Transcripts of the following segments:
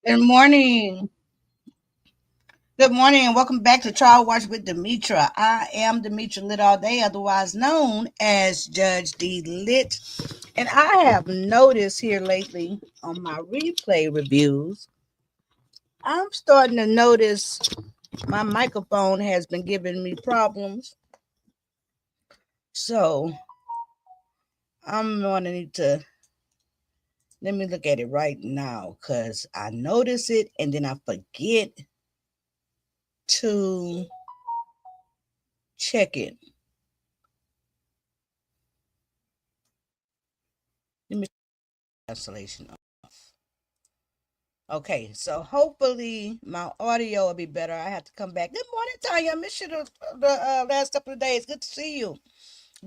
Good morning. Good morning, and welcome back to Trial Watch with Demetra. I am Demetra Lit all day, otherwise known as Judge D Lit. And I have noticed here lately on my replay reviews, I'm starting to notice my microphone has been giving me problems. So I'm going to need to let me look at it right now because I notice it and then I forget to check it. Let me cancellation off. Okay, so hopefully my audio will be better. I have to come back. Good morning, Tanya. I missed you the last couple of days. Good to see you.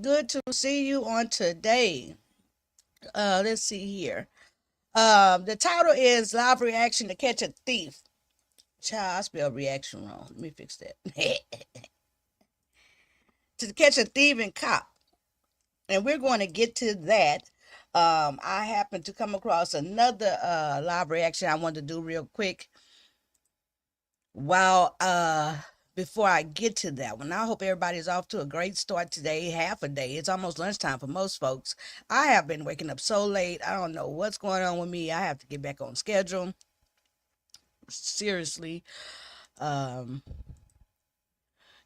Good to see you on today. Let's see here. The title is Live Reaction to Catch a Thief. Child, I spelled reaction wrong. Let me fix that. To catch a thieving cop. And we're going to get to that. I happened to come across another live reaction I wanted to do real quick. While before I get to that one, I hope everybody's off to a great start today. Half a day. It's almost lunchtime for most folks. I have been waking up so late. I don't know what's going on with me. I have to get back on schedule. Seriously. And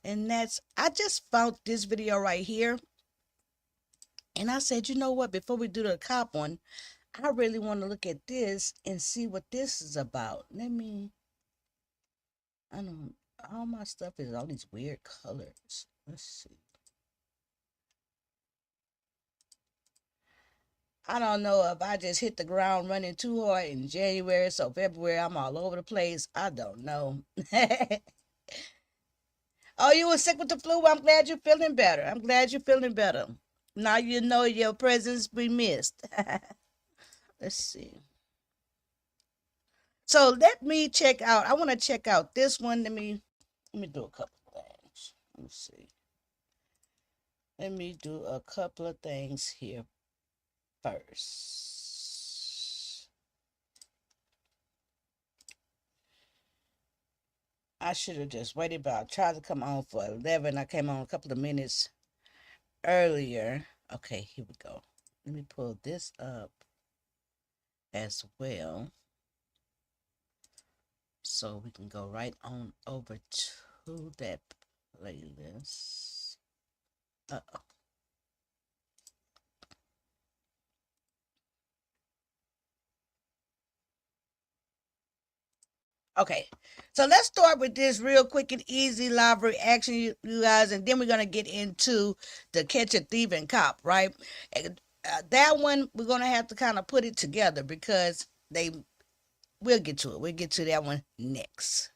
I just found this video right here. And I said, you know what? Before we do the cop one, I really want to look at this and see what this is about. I don't, all my stuff is all these weird colors. Let's see. I don't know if I just hit the ground running too hard in January, so February I'm all over the place. I don't know. Oh, you were sick with the flu? I'm glad you're feeling better. I'm glad you're feeling better. Now you know your presence be missed. Let's see. So let me check out. I want to check out this one. Let me do a couple of things. Let's see. Let me do a couple of things here first. I should have just waited, but I tried to come on for 11. I came on a couple of minutes earlier. Okay, here we go. Let me pull this up as well, so we can go right on over to that playlist. Uh-oh. Okay, so let's start with this real quick and easy live reaction, you guys, and then we're going to get into the Catch a Thieving Cop, right? And, that one, we're going to have to kind of put it together because we'll get to it. We'll get to that one next.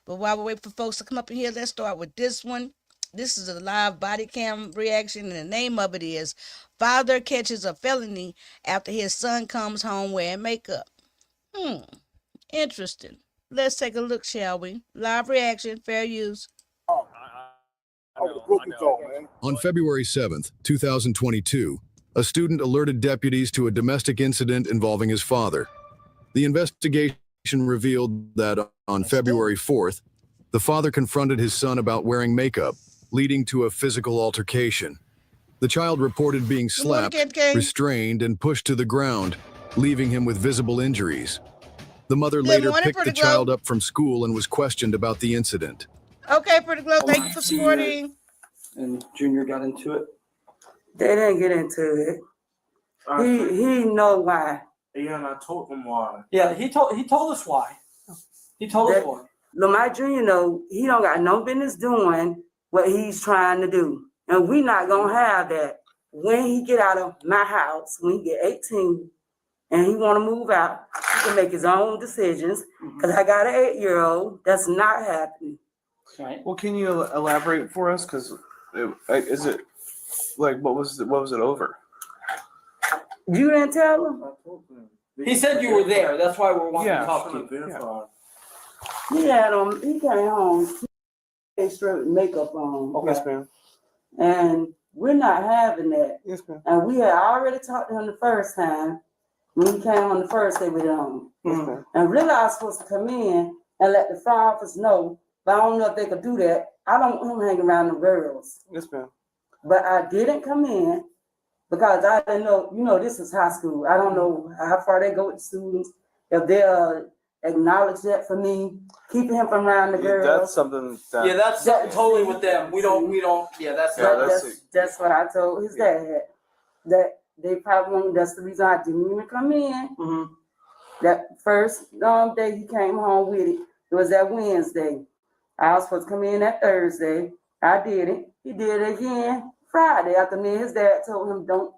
But while we wait for folks to come up in here, let's start with this one. This is a live body cam reaction, and the name of it is Father Catches a Felony After His Son Comes Home Wearing Makeup. Interesting. Let's take a look, shall we? Live reaction, fair use. On February 7th, 2022, a student alerted deputies to a domestic incident involving his father. The investigation revealed that on February 4th, the father confronted his son about wearing makeup, leading to a physical altercation. The child reported being slapped, restrained, and pushed to the ground, leaving him with visible injuries. The mother later picked the child up from school and was questioned about the incident. Okay, Pretty Glow, thank you for supporting. And Junior got into it? They didn't get into it. He know why. Yeah, and I told him why. Yeah, he told us why. He told us why. Lamar Jr. know he don't got no business doing what he's trying to do. And we not gonna have that. When he get out of my house, when he get 18 and he wanna move out, he can make his own decisions. Cause I got an 8-year-old, that's not happening. Right. Well, can you elaborate for us? Because is it like what was it over? You didn't tell him? He said you were there. That's why we're wanting to talk to you. He came home, he straight with makeup on. Okay, yes, ma'am. And we're not having that. Yes, ma'am. And we had already talked to him the first time. when he came on the first day with it on. Mhm. And really I was supposed to come in and let the fire office know, but I don't know if they could do that. I don't want him hanging around the girls. Yes, ma'am. But I didn't come in because I didn't know, this is high school. I don't know how far they go with the students, if they'll acknowledge that for me, keeping him from around the girls. That's something that. Yeah, that's totally with them. We don't, yeah, That's what I told his dad. That they probably won't, that's the reason I didn't even come in. Mm-hmm. That first day he came home with it, it was that Wednesday. I was supposed to come in that Thursday. I did it. He did it again Friday after me and his dad told him, don't,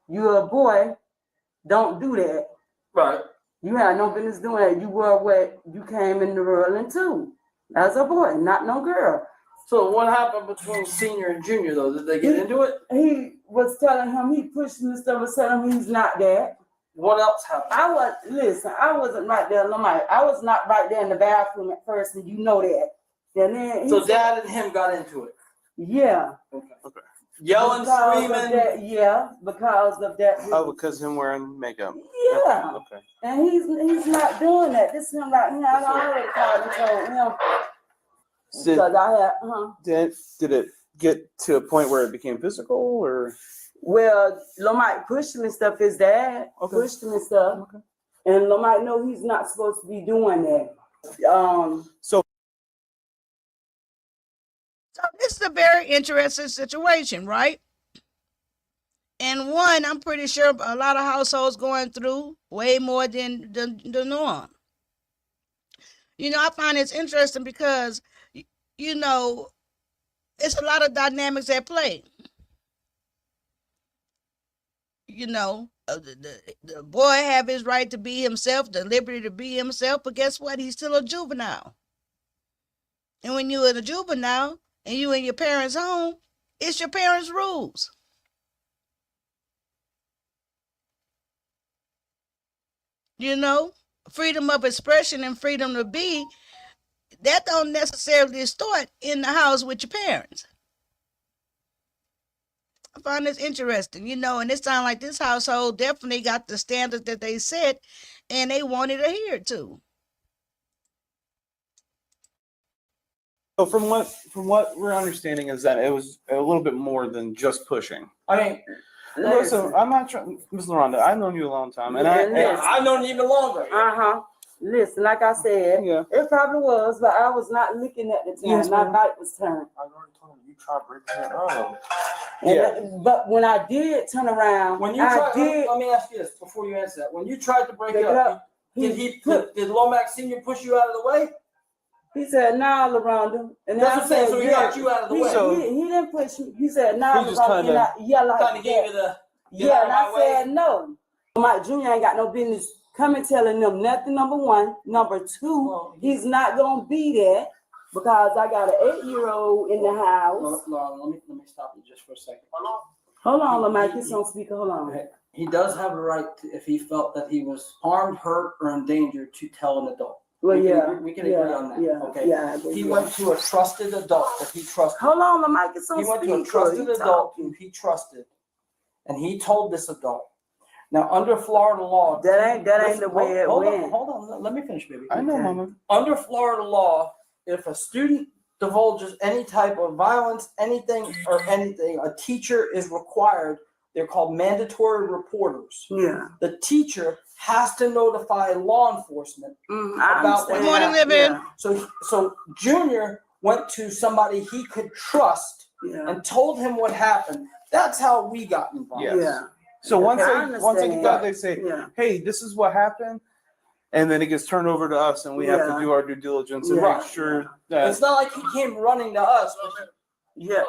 you're a boy, don't do that. Right. You had no business doing that. You were what you came in the world into as a boy, not no girl. So what happened between senior and junior though? Did they get into it? He was telling him, he pushed me and stuff, was telling him he's not that. What else happened? I wasn't right there. I was not right there in the bathroom at first, and you know that. And then So dad and him got into it. Yeah. Okay. Yelling, screaming. Because of that. Oh, because him wearing makeup. Yeah. Okay. And he's not doing that. This is him right here. I already called and told him. Because I had, Did it get to a point where it became physical, or? Well, Lomite pushed him and stuff. His dad pushed him and stuff. Okay. And Lomite know he's not supposed to be doing that. So this is a very interesting situation, right? And one, I'm pretty sure a lot of households going through way more than the norm. I find it's interesting because, it's a lot of dynamics at play. The boy have his right to be himself, the liberty to be himself, but guess what? He's still a juvenile. And when you're a juvenile and you in your parents' home, it's your parents' rules. Freedom of expression and freedom to be, that don't necessarily start in the house with your parents. I find this interesting, and it sounds like this household definitely got the standards that they set and they wanted to adhere to. So from what we're understanding is that it was a little bit more than just pushing. I mean, listen, I'm not trying, Ms. LaRonda, I've known you a long time, and I've known you even longer. Listen, like I said, it probably was, but I was not looking at the time. Yes, my ma'am. back was turned. I already told you tried breaking it earlier. But when I did turn around, When you tried, let me ask you this before you answer that. When you tried to break it up, did Lomax Senior push you out of the way? He said, "Nah, LaRonda." And that's what I'm saying. So he got you out of the way. He didn't push me. He said, "Nah, he just LaRonda." Kind of gave you the and I said no. Mike Jr. ain't got no business coming telling them nothing. Number one, number two, he's not gonna be there because I got an 8-year-old in the house. Let me stop you just for a second. Hold on, Lamike. He's on speaker. Hold on. He does have a right to, if he felt that he was harmed, hurt, or endangered, to tell an adult. Well, we can agree on that. Okay. Yeah. He went to a trusted adult that he trusted. Hold on, Lamike. It's on He speaker. went to a trusted adult who he trusted, and he told this adult. Now, under Florida law, that ain't the way it went. Hold on, let me finish, baby. I know, Mama. Under Florida law, if a student divulges any type of violence, anything, a teacher is required. They're called mandatory reporters. Yeah. The teacher has to notify law enforcement about what happened. So Junior went to somebody he could trust and told him what happened. That's how we got involved. Yes. Yeah. So once they get out, they say, "Hey, this is what happened," and then it gets turned over to us, and we have to do our due diligence and make sure that it's not like he came running to us. Yeah,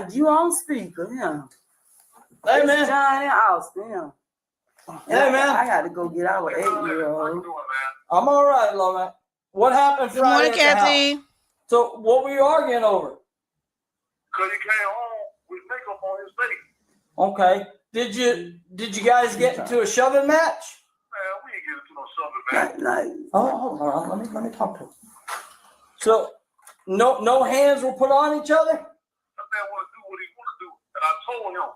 you on speaker, Hey, man. John and Austin, Hey, man. I got to go get our 8-year-old. I'm all right, Lomax. What happened Good Friday morning, at the Kathy. house? So what were you arguing over? Because he came home with makeup on his face. Okay. Did you guys get into a shoving match? Man, we ain't getting into no something, man. Oh, hold on. Let me talk to him. So no hands were put on each other? That man want to do what he want to do. And I told him,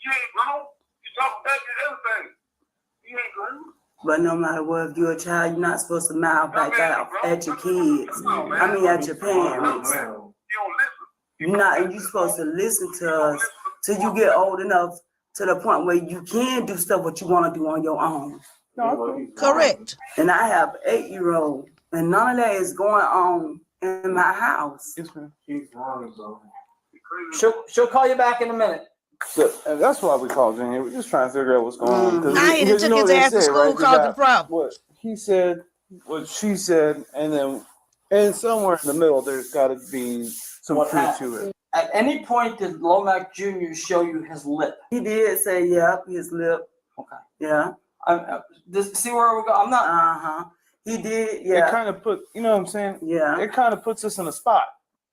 you ain't wrong. You talk back and everything. You ain't good. But no matter what, if you're a child, you're not supposed to mouth back out at your kids. I mean, at your parents. You don't listen. You're supposed to listen to us till you get old enough to the point where you can do stuff what you want to do on your own. Correct. And I have an 8-year-old, and none of that is going on in my house. She'll call you back in a minute. And that's why we called in here. We're just trying to figure out what's going on. 'Cause I ain't because took you know his what they ass to say, school, right? You caused the got problem. What he said, what she said, and somewhere in the middle, there's got to be some What truth happened? to it. At any point did Lomax Jr. show you his lip? He did say, yep, his lip. Okay. Yeah. See where we go? I'm not. Uh-huh. He did, yeah. It kind of put, you know what I'm saying? Yeah. It kind of puts us in a spot.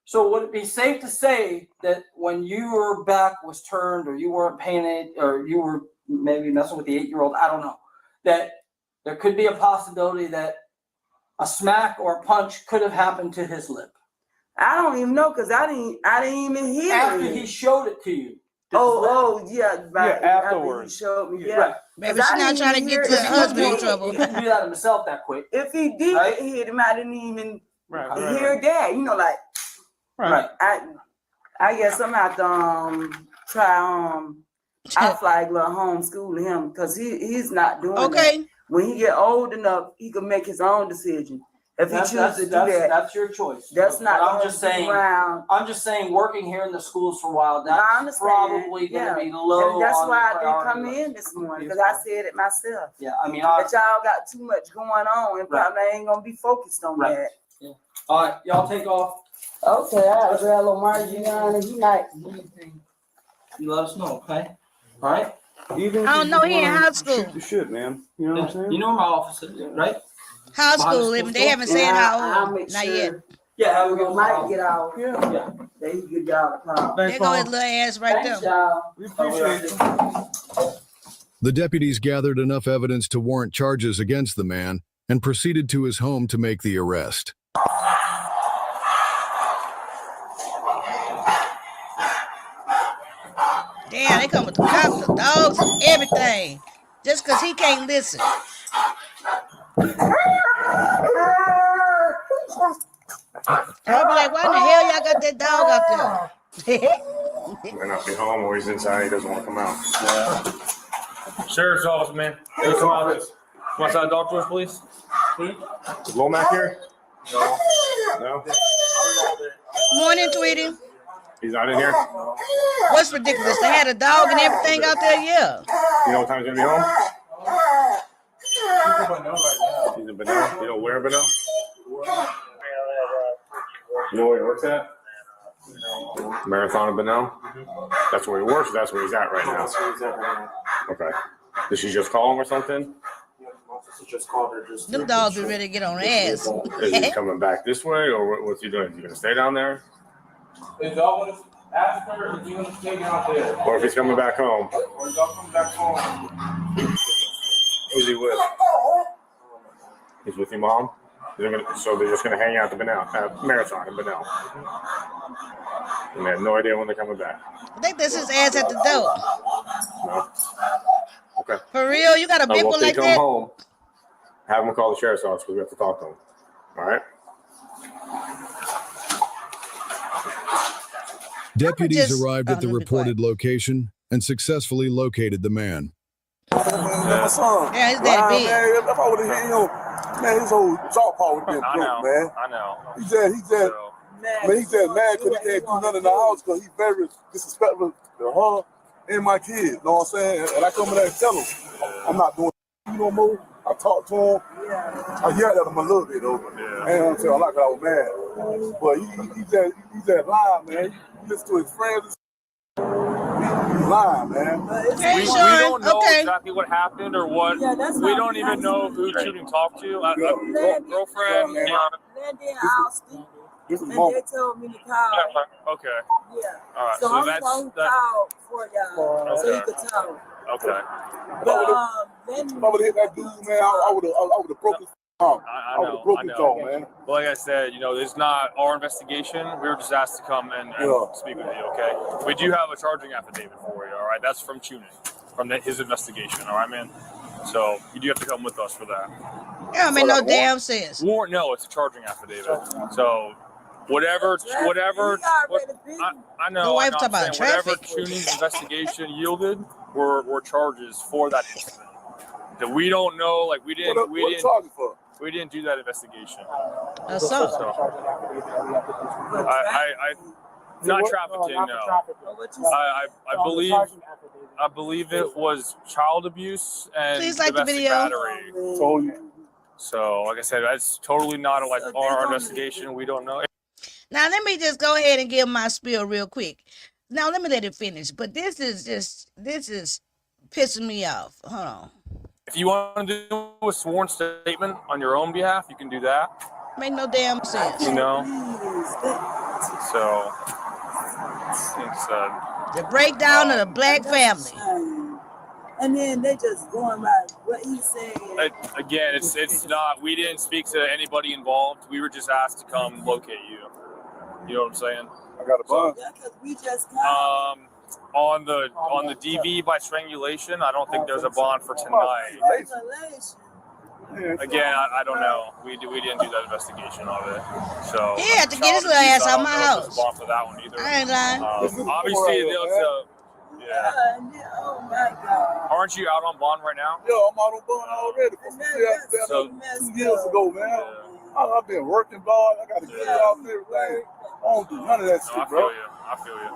So would it be safe to say that when your back was turned, or you weren't paying it, or you were maybe messing with the 8-year-old, I don't know, that there could be a possibility that a smack or a punch could have happened to his lip? I don't even know, because I didn't even hear After it. he showed it to you. Yeah, right. Yeah, afterwards. After he showed me, yeah. Right. Maybe she's not trying to get the husband in trouble. He couldn't do that himself that quick. If he did Right. hit him, I didn't even Right. hear that. You know, like, Right. I guess I'm out to try I flag little homeschool him, because he's not doing that. Okay. When he get old enough, he can make his own decision. If he chooses to do that, That's your choice. that's not. I'm just saying. Around. I'm just saying, working here in the schools for a while, I that's understand. probably going to be low. And that's on why the I didn't come priority in list. this morning, because I said it myself. Yeah, I mean, But y'all got too much going on, and Right. probably ain't gonna be focused on Right. that. Yeah. All right, y'all take off. Okay, I grab a little margarine and he like. You let us know, okay? All right. Even I don't know, he in wanna high school. Shoot the shit, man. You know what I'm saying? You know where my office is, right? High Behind the school, school they haven't said And how I'll old. make Not sure yet. Yeah, we might get out. Yeah. Yeah. That he get y'all a call. There Thanks, go his Paul. little ass right Thanks, there. y'all. We appreciate you. The deputies gathered enough evidence to warrant charges against the man and proceeded to his home to make the arrest. Damn, they come with the cops, the dogs, and everything. Just because he can't listen. I'll be like, why in the hell y'all got that dog out there? Might not be home, or he's inside. He doesn't want to come out. Sheriff's office, man. Hey, come out. Come outside the doctor's, please. Is Lomac here? No. Morning, Tweety. He's not in here. What's ridiculous? They had a dog and everything out there, yeah. You know what time he's gonna be home? He's in Benel. You know where Benel? You know where he works at? Marathon of Benel? That's where he works, or that's where he's at right now? Okay. Did she just call him or something? Them dogs be ready to get on ass. Is he coming back this way, or what's he doing? Is he gonna stay down there? If y'all want to ask her if you want to stay down there, Or if he's coming back home? or if y'all come back home. Who's he with? He's with your mom? So they're just gonna hang out at the Marathon in Benel. And they have no idea when they're coming back. I think that's his ass at the door. No? Okay. For real? You got a big Well, one if like they come that? home, have them call the sheriff's office because we have to talk to them. All right? Deputies just- arrived at the let me be quiet. reported location and successfully located the man. My son. Yeah, his daddy big. Man, if I would have hit him, man, his whole jaw paw would have been I broke, know. man. I know. He just So, man, he just mad because he can't do nothing in the house because he's very disrespectful to her and my kids, you know what I'm saying? And I come in there and tell him, I'm not doing no more. I talked to him. I yelled at him a little bit, though. Yeah. And I'm saying, I'm not because I was mad. But he just lying, man. He listen to his friends. He's lying, man. Okay, we Sean. don't know Okay. exactly what happened or what. Yeah, that's We how- don't even know who shooting talked to. A girlfriend. Yeah, man. Yeah. Then Austin, This is and mom. they told me to call. Okay. Yeah. All right. So So I'm that's going to that. call for y'all so you Okay. could talk. Okay. But If I would have hit that dude, man, I would have broken his arm. I I would have know. broken his jaw, man. But like I said, it's not our investigation. We were just asked to come and Yeah. speak with you, okay? We do have a charging affidavit for you, all right? That's from Tuning, from his investigation, all right, man? So you do have to come with us for that. Yeah, I mean, no damn sense. Warrant? No, it's a charging affidavit. So whatever. I know. Your wife I'm talk about saying whatever traffic. tuning investigation yielded were charges for that incident. That we don't know. Like we didn't do that investigation. Assault. So I not trafficking. No. I believe it was child abuse and Please like the domestic video. battery. So, like I said, that's totally not our investigation. We don't know. Now let me just go ahead and give my spiel real quick. Now let me let it finish. But this is pissing me off. Hold on. If you want to do a sworn statement on your own behalf, you can do that. Make no damn sense. You know. So it's the breakdown of the black family. And then they just going by what he said. Again, it's not. We didn't speak to anybody involved. We were just asked to come locate you. You know what I'm saying? I got a bond. Yeah, because we just on the DV by strangulation, I don't think there's a bond for tonight. Again, I don't know. We didn't do that investigation of it. So he had to get his little ass out of my house. Bond for that one either. I ain't lying. Obviously, yeah. Oh my God. Aren't you out on bond right now? Yeah, I'm out on bond already. So, 2 years ago, man. Yeah. I've been working hard. I got to get out and everything. I don't do none of that shit, bro. I feel you.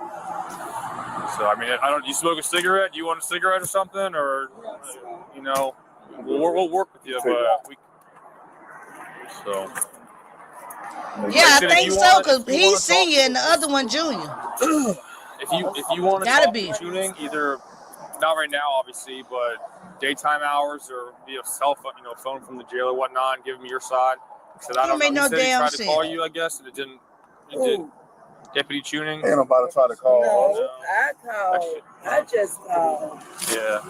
So I mean, you smoke a cigarette? Do you want a cigarette or something? Or you know, we'll work with you, but we. So. Yeah, I think so, because he's senior and the other one junior. If you want to gotta talk be tuning, either not right now, obviously, but daytime hours or via cell phone, phone from the jail or whatnot, and give me your side. So I don't know. No he said he damn tried to call you, I guess, and it didn't. Deputy tuning. Ain't nobody try to call. No, I called. I just called. Yeah.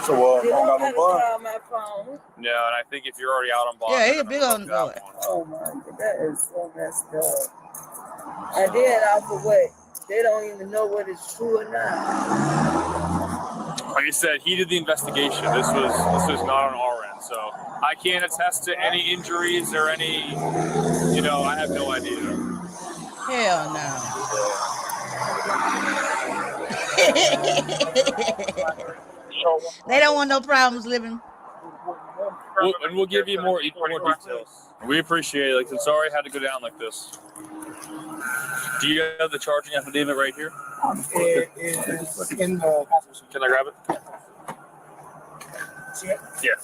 So I don't got no bond. Call my phone. No, and I think if you're already out on bond, yeah, he's big on that. Oh my God, that is so messed up. And then off of what? They don't even know whether it's true or not. Like I said, he did the investigation. This was not on our end, so I can't attest to any injuries or any. I have no idea. Hell no. They don't want no problems living. We'll give you more details. We appreciate it. I'm sorry I had to go down like this. Do you have the charging affidavit right here? It's in the passenger. Can I grab it? Yeah.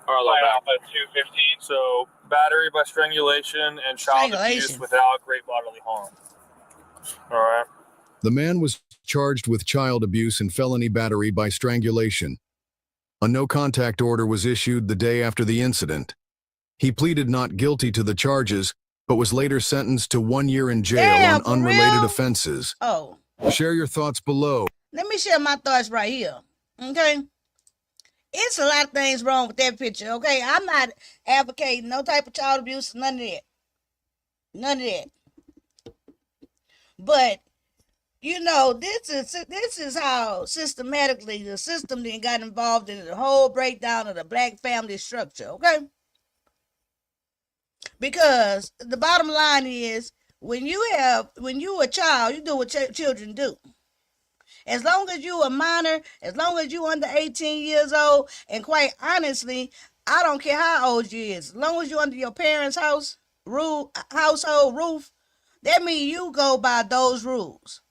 All right, Alpha 215. So, battery by strangulation and child abuse without great bodily harm. All right. The man was charged with child abuse and felony battery by strangulation. A no-contact order was issued the day after the incident. He pleaded not guilty to the charges, but was later sentenced to 1 year in jail on unrelated offenses. Oh. Share your thoughts below. Let me share my thoughts right here. Okay? It's a lot of things wrong with that picture, okay? I'm not advocating no type of child abuse, none of that. None of that. But, this is how systematically the system then got involved in the whole breakdown of the black family structure, okay? Because the bottom line is, when you a child, you do what children do. As long as you a minor, as long as you under 18 years old, and quite honestly, I don't care how old you is, as long as you under your parents' household roof, that means you go by those rules.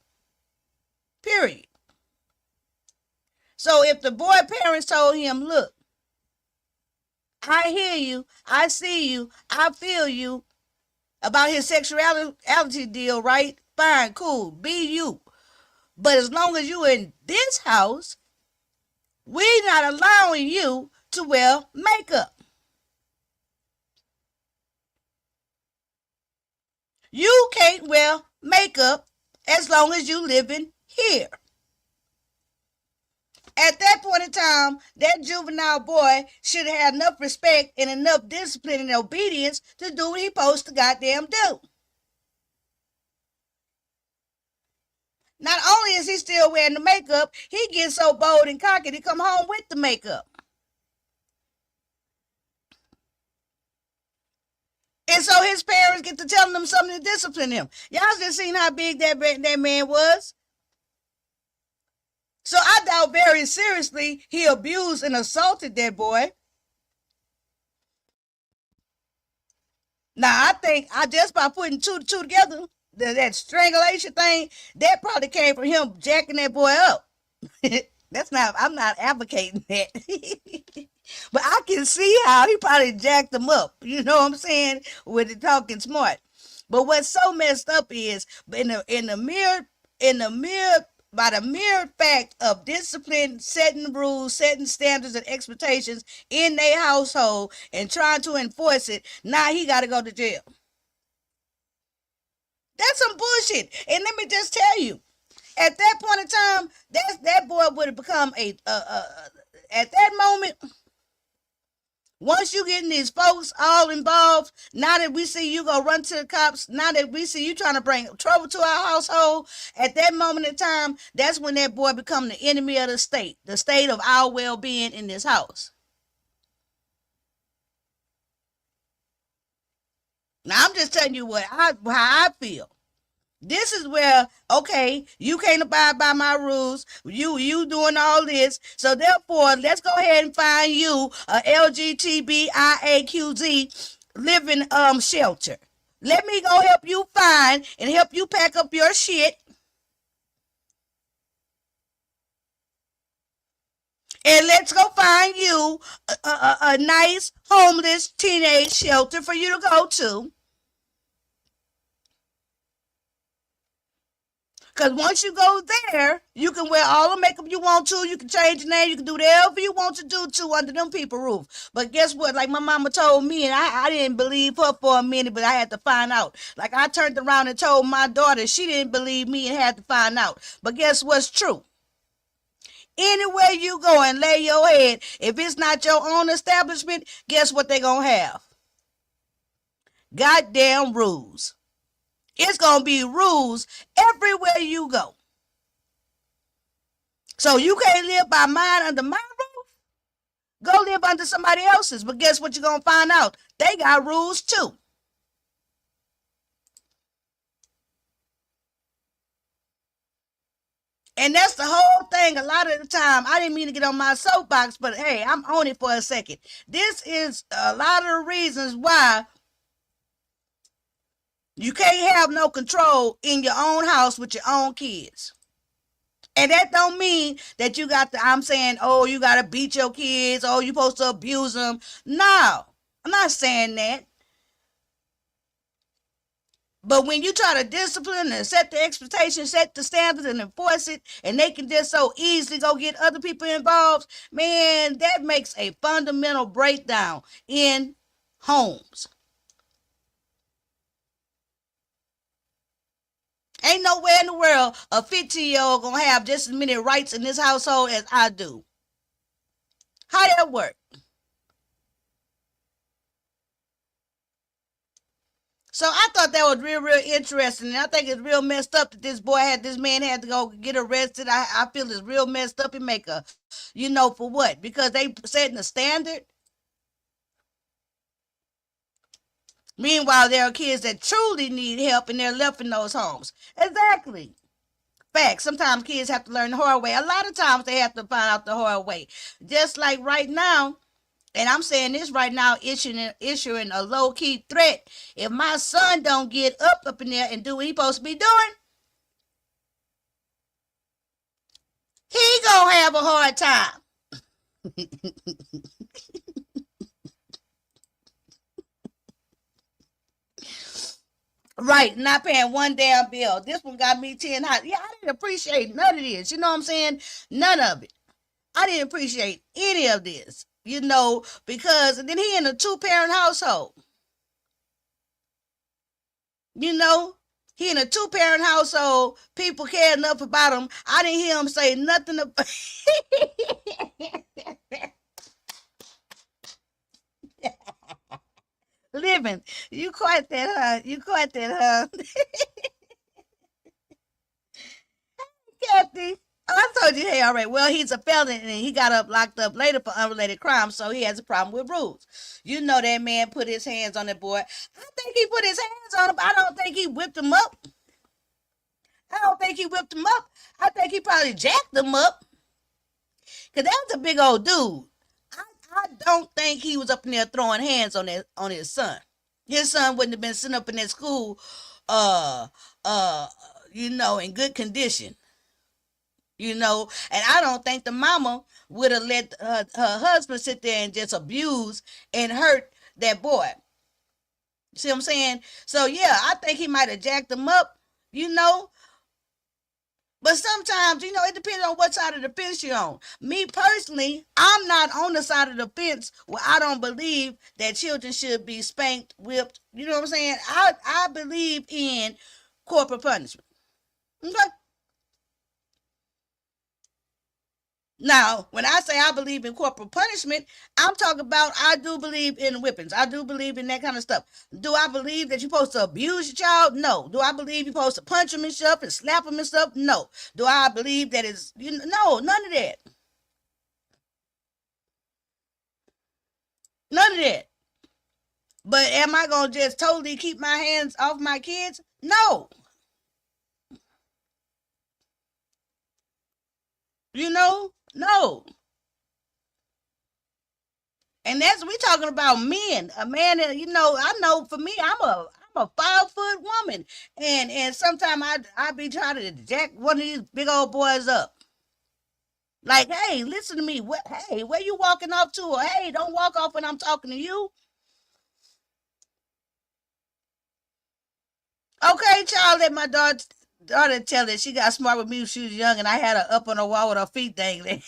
Period. So if the boy parents told him, look, I hear you, I see you, I feel you about his sexuality deal, right? Fine, cool, be you. But as long as you in this house, we're not allowing you to wear makeup. You can't wear makeup as long as you living here. At that point in time, that juvenile boy should have had enough respect and enough discipline and obedience to do what he's supposed to goddamn do. Not only is he still wearing the makeup, he gets so bold and cocky he come home with the makeup. And so his parents get to telling him something to discipline him. Y'all just seen how big that man was. So I doubt very seriously he abused and assaulted that boy. Now I think just by putting two together, that strangulation thing, that probably came from him jacking that boy up. I'm not advocating that. But I can see how he probably jacked him up. You know what I'm saying? With the talking smart. But what's so messed up is by the mere fact of discipline, setting rules, setting standards and expectations in their household and trying to enforce it, now he got to go to jail. That's some bullshit. And let me just tell you, at that point in time, that boy would have become at that moment, once you getting these folks all involved, now that we see you go run to the cops, now that we see you trying to bring trouble to our household, at that moment in time, that's when that boy become the enemy of the state of our well-being in this house. Now, I'm just telling you how I feel. This is where, okay, you can't abide by my rules. You doing all this. So therefore, let's go ahead and find you a LGBTIAQZ living shelter. Let me go help you find and help you pack up your shit. And let's go find you a nice homeless teenage shelter for you to go to. Because once you go there, you can wear all the makeup you want to. You can change your name. You can do whatever you want to do to under them people roof. But guess what? Like my mama told me, and I didn't believe her for a minute, but I had to find out. Like I turned around and told my daughter, she didn't believe me and had to find out. But guess what's true? Anywhere you go and lay your head, if it's not your own establishment, guess what they gonna have? Goddamn rules. It's going to be rules everywhere you go. So you can't live by mine under my roof. Go live under somebody else's. But guess what you're going to find out? They got rules too. And that's the whole thing. A lot of the time, I didn't mean to get on my soapbox, but hey, I'm on it for a second. This is a lot of the reasons why you can't have no control in your own house with your own kids. And that don't mean that you got to, I'm saying, oh, you got to beat your kids. Oh, you supposed to abuse them. No, I'm not saying that. But when you try to discipline and set the expectations, set the standards and enforce it, and they can just so easily go get other people involved, man, that makes a fundamental breakdown in homes. Ain't nowhere in the world a 15-year-old gonna have just as many rights in this household as I do. How that work? So I thought that was real interesting. And I think it's real messed up that this man had to go get arrested. I feel it's real messed up and make a, for what? Because they setting the standard. Meanwhile, there are kids that truly need help and they're left in those homes. Exactly. Fact. Sometimes kids have to learn the hard way. A lot of times they have to find out the hard way. Just like right now, and I'm saying this right now, issuing a low-key threat. If my son don't get up in there and do what he's supposed to be doing, he gonna have a hard time. Right, not paying one damn bill. This one got me 10 hot. Yeah, I didn't appreciate none of this. You know what I'm saying? None of it. I didn't appreciate any of this, because then he in a 2-parent household. He in a 2-parent household. People care enough about him. I didn't hear him say nothing about living. You caught that, huh? told you, hey, all right. Well, he's a felon and he got locked up later for unrelated crimes, so he has a problem with rules. You know that man put his hands on that boy. I think he put his hands on him. I don't think he whipped him up. I don't think he whipped him up. I think he probably jacked him up. Because that was a big old dude. I don't think he was up in there throwing hands on his son. His son wouldn't have been sitting up in that school, in good condition. And I don't think the mama would have let her husband sit there and just abuse and hurt that boy. See what I'm saying? So yeah, I think he might have jacked him up, But sometimes, it depends on what side of the fence you're on. Me personally, I'm not on the side of the fence where I don't believe that children should be spanked, whipped. You know what I'm saying? I believe in corporal punishment. Okay? Now, when I say I believe in corporal punishment, I'm talking about I do believe in whippings. I do believe in that kind of stuff. Do I believe that you're supposed to abuse your child? No. Do I believe you're supposed to punch them and stuff and slap them and stuff? No. Do I believe that it's, no, none of that. None of that. But am I going to just totally keep my hands off my kids? No. No. And that's we talking about men. A man that I know for me, I'm a 5-foot woman, and sometimes I be trying to jack one of these big old boys up. Like, hey, listen to me. Hey, where you walking off to? Or hey, don't walk off when I'm talking to you. Okay, child, let my daughter tell it. She got smart with me when she was young, and I had her up on the wall with her feet dangling.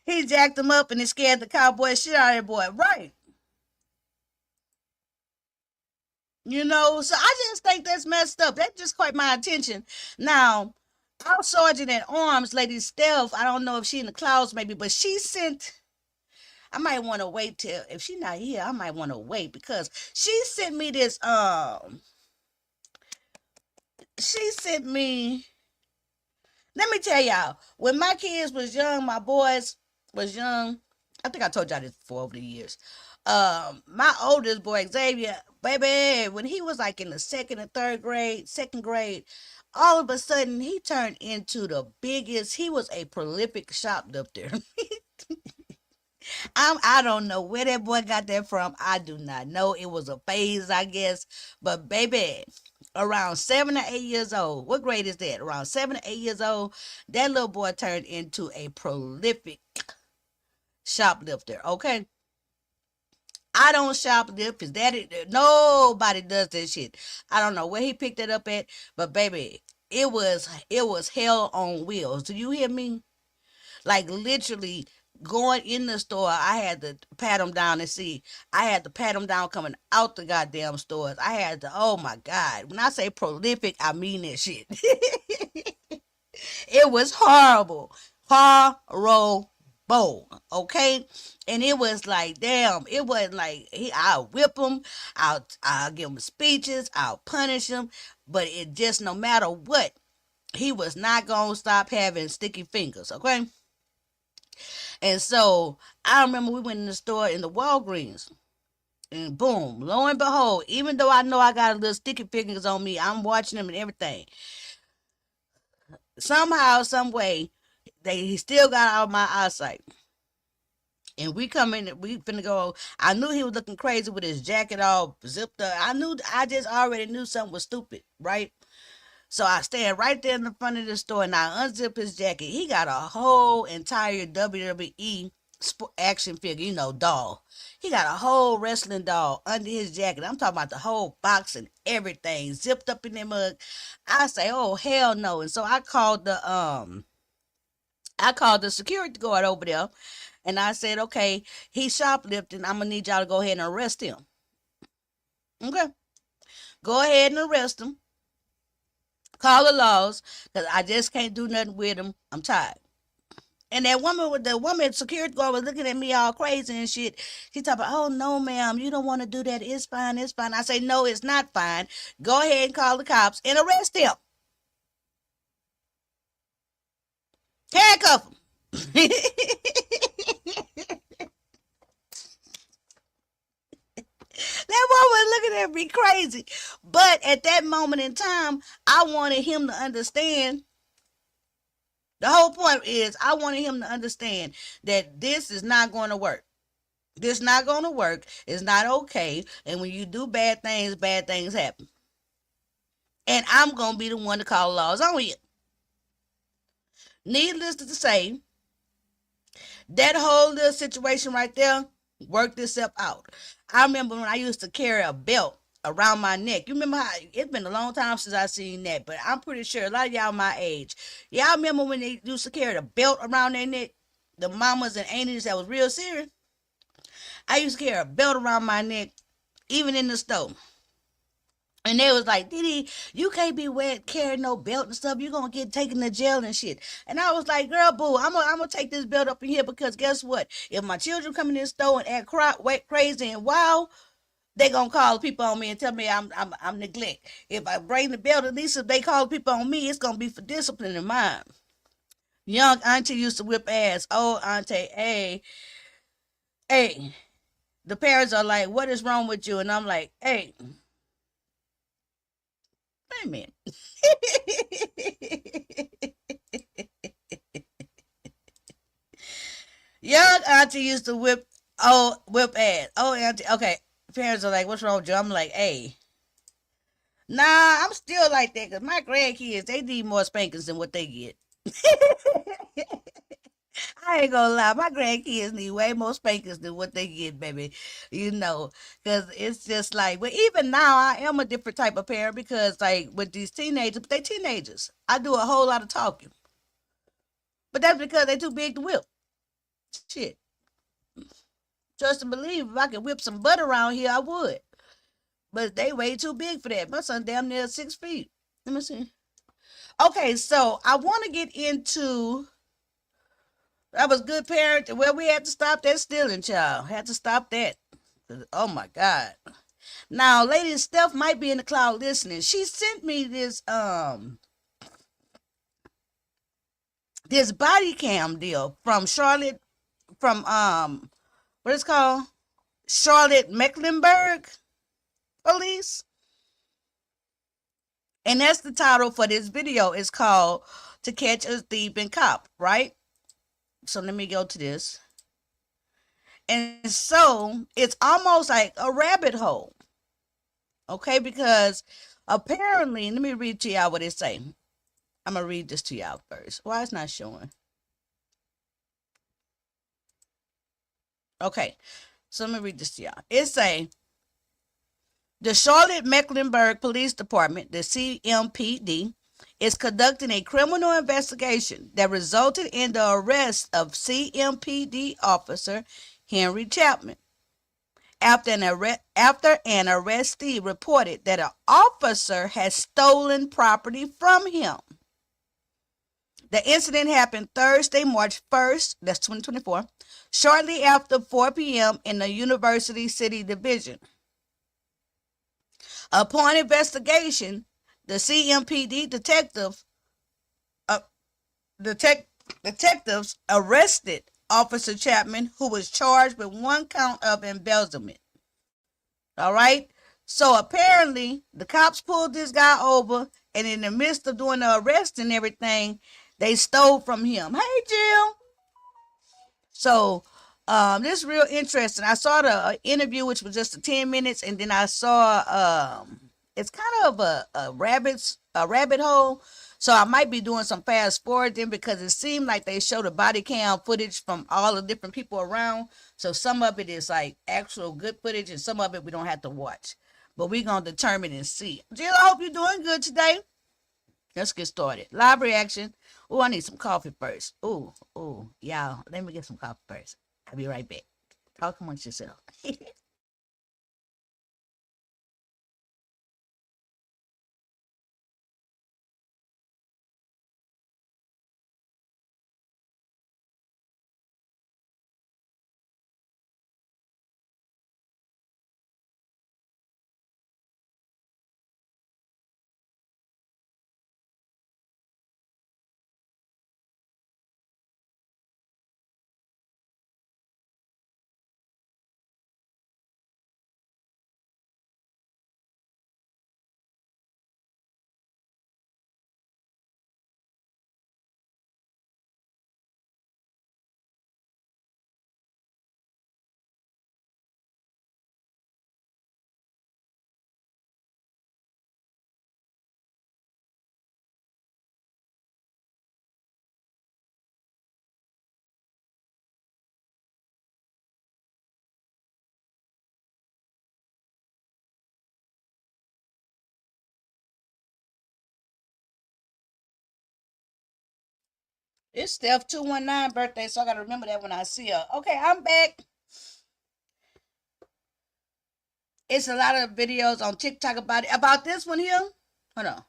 He jacked him up and he scared the cowboy shit out of that boy. Right. So I just think that's messed up. That just caught my attention. Now, our sergeant at arms, Lady Steph, I don't know if she in the clouds maybe, but she sent, I might want to wait till, if she's not here, I might want to wait because she sent me this, let me tell y'all, when my kids was young, my boys was young, I think I told y'all this before over the years. My oldest boy, Xavier, baby, when he was like in the second grade, all of a sudden he turned into the biggest, he was a prolific shoplifter. I don't know where that boy got that from. I do not know. It was a phase, I guess. But baby, around 7 or 8 years old, what grade is that? Around 7 or 8 years old, that little boy turned into a prolific shoplifter, okay? I don't shoplift. His daddy, nobody does that shit. I don't know where he picked it up at, but baby, it was hell on wheels. Do you hear me? Like literally going in the store, I had to pat him down and see. I had to pat him down coming out the goddamn stores. I had to, oh my God. When I say prolific, I mean that shit. It was horrible. Horrible. Okay? And it was like, damn, it wasn't like, I'll whip him, I'll give him speeches, I'll punish him, but it just, no matter what, he was not going to stop having sticky fingers, okay? And so, I remember we went in the store in the Walgreens, and boom, lo and behold, even though I know I got a little sticky fingers on me, I'm watching him and everything. Somehow, some way, he still got out of my eyesight. And we come in, we finna go. I knew he was looking crazy with his jacket all zipped up. I just already knew something was stupid, right? So I stand right there in the front of the store and I unzip his jacket. He got a whole entire WWE action figure, doll. He got a whole wrestling doll under his jacket. I'm talking about the whole box and everything zipped up in that mug. I say, oh, hell no. And so I called the security guard over there. And I said, okay, he's shoplifting. I'm going to need y'all to go ahead and arrest him. Okay. Go ahead and arrest him. Call the laws, because I just can't do nothing with him. I'm tired. And that woman, security guard was looking at me all crazy and shit. She talking about, oh, no, ma'am, you don't want to do that. It's fine. It's fine. I say, no, it's not fine. Go ahead and call the cops and arrest him. Handcuff him. That woman looking at me crazy. But at that moment in time, I wanted him to understand. The whole point is I wanted him to understand that this is not going to work. This is not going to work. It's not okay. And when you do bad things happen. And I'm going to be the one to call laws on you. Needless to say, that whole little situation right there worked itself out. I remember when I used to carry a belt around my neck. You remember how it's been a long time since I seen that, but I'm pretty sure a lot of y'all my age. Y'all remember when they used to carry the belt around their neck? The mamas and aunties that was real serious. I used to carry a belt around my neck, even in the store. And they was like, Diddy, you can't be carrying no belt and stuff. You're going to get taken to jail and shit. And I was like, girl, boo, I'm gonna take this belt up in here because guess what? If my children come in this store and act crazy and wild, they going to call people on me and tell me I'm neglect. If I bring the belt, at least if they call people on me, it's going to be for discipline in mine. Young auntie used to whip ass. Old auntie, hey. The parents are like, what is wrong with you? And I'm like, hey. Wait a minute. Young auntie used to whip ass. Oh, auntie. Okay. Parents are like, what's wrong with you? I'm like, hey. Nah, I'm still like that because my grandkids, they need more spankings than what they get. I ain't gonna lie, my grandkids need way more spankings than what they get, baby. Because it's just like, but even now, I am a different type of parent because, like, with these teenagers, they teenagers. I do a whole lot of talking. But that's because they too big to whip. Shit. Trust and believe, if I could whip some butt around here, I would. But they way too big for that. My son damn near 6 feet. Let me see. Okay, so I want to get into. I was good parent. Well, we had to stop that stealing, child. Had to stop that. Oh my God. Now, Lady Steph might be in the cloud listening. She sent me this body cam deal from Charlotte, from what is called? Charlotte Mecklenburg Police. And that's the title for this video. It's called To Catch a Thieving Cop, right? So let me go to this. And so it's almost like a rabbit hole. Okay, because apparently, let me read to y'all what it say. I'm gonna read this to y'all first. Why it's not showing? Okay, so let me read this to y'all. It say the Charlotte Mecklenburg Police Department, the CMPD, is conducting a criminal investigation that resulted in the arrest of CMPD officer Henry Chapman after an arrestee reported that an officer had stolen property from him. The incident happened Thursday, March 1st, that's 2024, shortly after 4 p.m. in the University City Division. Upon investigation, the CMPD detectives arrested Officer Chapman, who was charged with 1 count of embezzlement. All right? So apparently, the cops pulled this guy over, and in the midst of doing the arrest and everything, they stole from him. Hey, Jill. So this is real interesting. I saw the interview, which was just 10 minutes, and then I saw it's kind of a rabbit hole. So I might be doing some fast forwarding because it seemed like they showed the body cam footage from all the different people around. So some of it is like actual good footage, and some of it we don't have to watch. But we're gonna determine and see. Jill, I hope you're doing good today. Let's get started. Live reaction. Oh, I need some coffee first. Oh, y'all. Let me get some coffee first. I'll be right back. Talk amongst yourself. It's Steph 219 birthday, so I gotta remember that when I see her. Okay, I'm back. It's a lot of videos on TikTok about this one here. Hold on.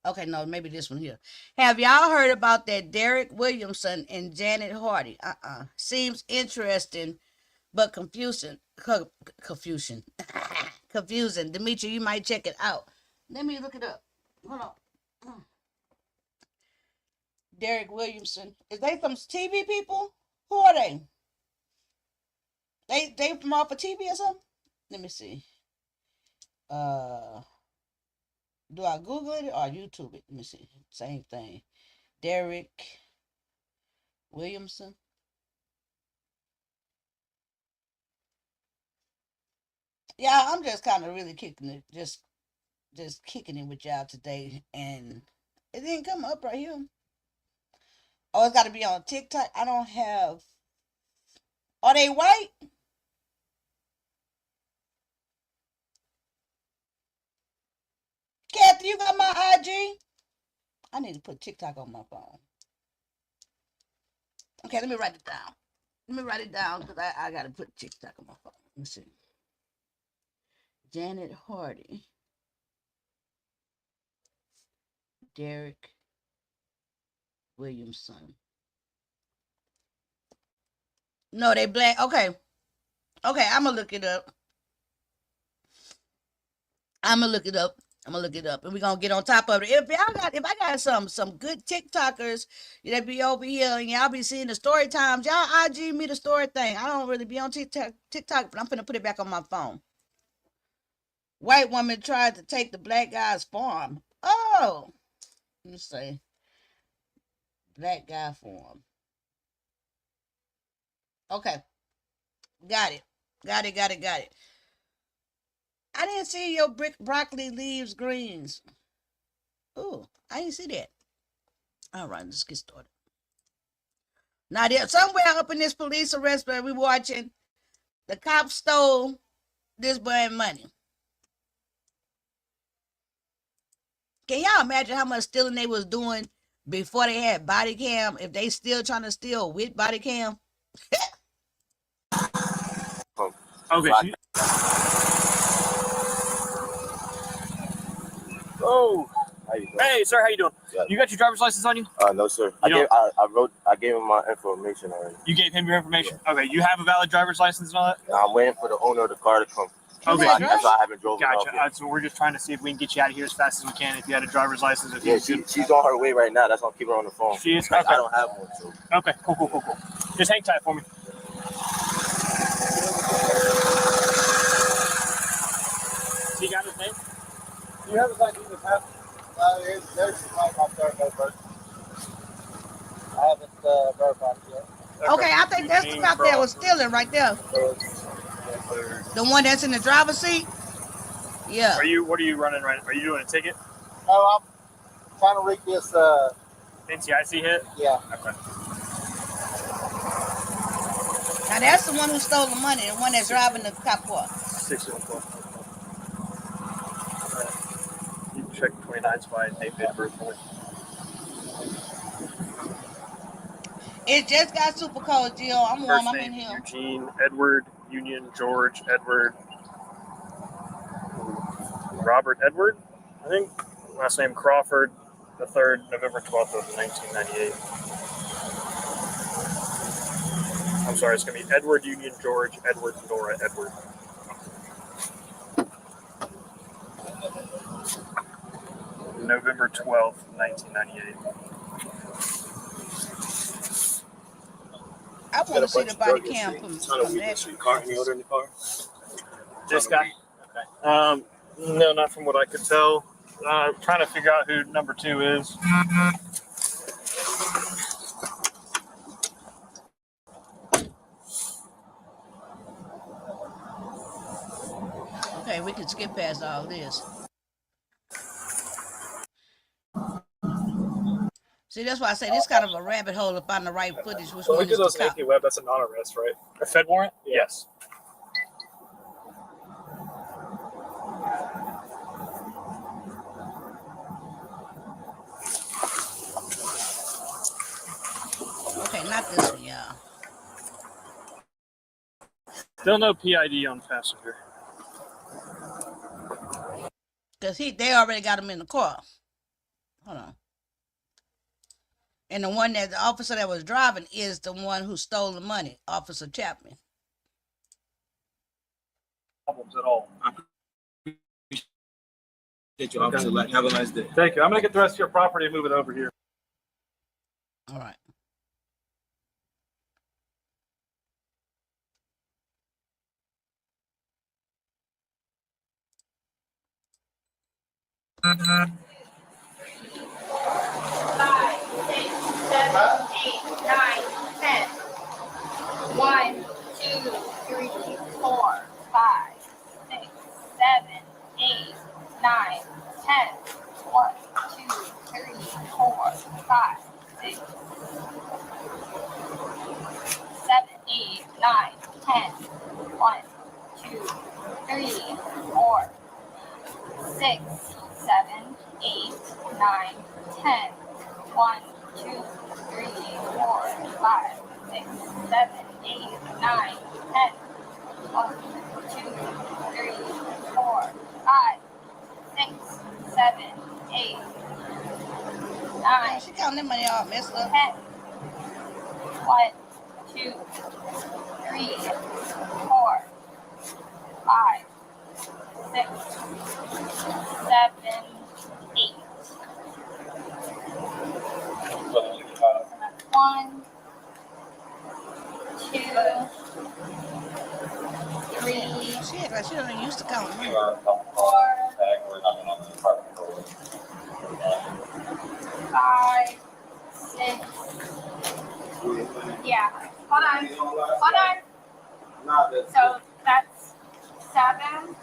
Okay, no, maybe this one here. Have y'all heard about that Derek Williamson and Janet Hardy? Seems interesting, but confusing. Confusion. Confusing. Demetri, you might check it out. Let me look it up. Hold on. Derek Williamson. Is they some TV people? Who are they? They from off of TV or something? Let me see. Do I Google it or YouTube it? Let me see. Same thing. Derek Williamson. Yeah, I'm just kind of really kicking it, just kicking it with y'all today, and it didn't come up right here. Oh, it's got to be on TikTok. I don't have. Are they white? Kathy, you got my IG? I need to put TikTok on my phone. Okay, let me write it down. Let me write it down because I got to put TikTok on my phone. Let's see. Janet Hardy. Derek Williamson. No, they black. Okay. Okay, I'm going to look it up. I'm gonna look it up, and we're gonna get on top of it. If I got some good TikTokers that be over here and y'all be seeing the story times, y'all IG me the story thing. I don't really be on TikTok, but I'm gonna put it back on my phone. White woman tried to take the black guy's farm. Oh, let me say black guy farm. Okay, got it. I didn't see your broccoli leaves greens. Ooh, I didn't see that. All right, let's get started. Now, there somewhere up in this police arrest where we watching, the cops stole this boy money. Can y'all imagine how much stealing they was doing before they had body cam? If they still trying to steal with body cam? Okay. Oh. Hey, sir, how you doing? Yeah. You got your driver's license on you? No, sir. I gave him my information already. You gave him your information? Yeah. Okay, you have a valid driver's license and all that? No, I'm waiting for the owner of the car to come. Okay. That's why I haven't drove Gotcha. off yet. So we're just trying to see if we can get you out of here as fast as we can if you had a driver's license. She's on her way right now. That's why I'm keeping her on the phone. She is? Okay. I don't have one, so. Okay, cool. Just hang tight for me. He got his name? Do you have his ID in the past? There's my third first. I haven't verified it yet. Okay, I think that's the cop that was stealing right there. The one that's in the driver's seat? Yeah. What are you running right now? Are you doing a ticket? No, I'm trying to rig this NCIC hit? Yeah. Okay. Now that's the one who stole the money, the one that's driving the cop car. 614. You can check 29 spy and name date of birth for me. It just got super cold, Jill. I'm warm. I'm in here. Eugene, Edward, Union, George, Edward, Robert Edward, I think. Last name Crawford, the 3rd, November 12th of 1998. I'm sorry, it's going to be Edward, Union, George, Edward, Nora, Edward. November 12th, 1998. I want to see the body cam from that. Car, any order in the car? This guy? Okay. No, not from what I could tell. Trying to figure out who number 2 is. Okay, we can skip past all this. See, that's why I say this kind of a rabbit hole to find the right footage. Which one is the cop? Web, that's a non-arrest, right? A Fed warrant? Yeah. Yes. Not this one, y'all. Still no PID on passenger. Because they already got him in the car. Hold on. And the one that the officer that was driving is the one who stole the money, Officer Chapman. Problems at all. Thank you, officer. Have a nice day. Thank you. I'm gonna get the rest of your property and move it over here. All right. Five, 6, 7, 8, 9, 10. 1, 2, 3, 4, 5, 6, 7, 8, 9, 10. 1, 2, 3, 4, 5, 6, 7, 8, 9, 10. 1, 2, 3, 4, 6, 7, 8, 9, 10. 1, 2, 3, 4, 5, 6, 7, 8, 9, 10. 1, 2, 3, 4, 5, 6, 7, 8, 9. She counting that money all messed up. 10. 1, 2, 3, 4, 5, 6, 7, 8. 1, 2, 3. She act like she don't even used to count money. 4, 5, 6. Yeah. Hold on. Hold on. So that's 7.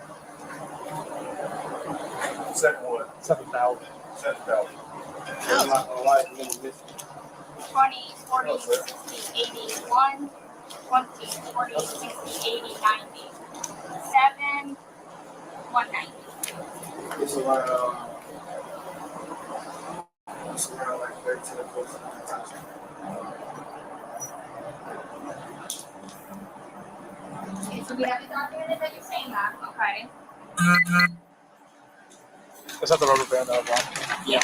Second one. 7,000. 7,000. 20, 40, 60, 80, 1, 20, 40, 60, 80, 90. 7, 190. It's around like 13 or 14. Okay, so we have it documented that you're saying that, okay? Is that the rubber band that I was on? Yeah.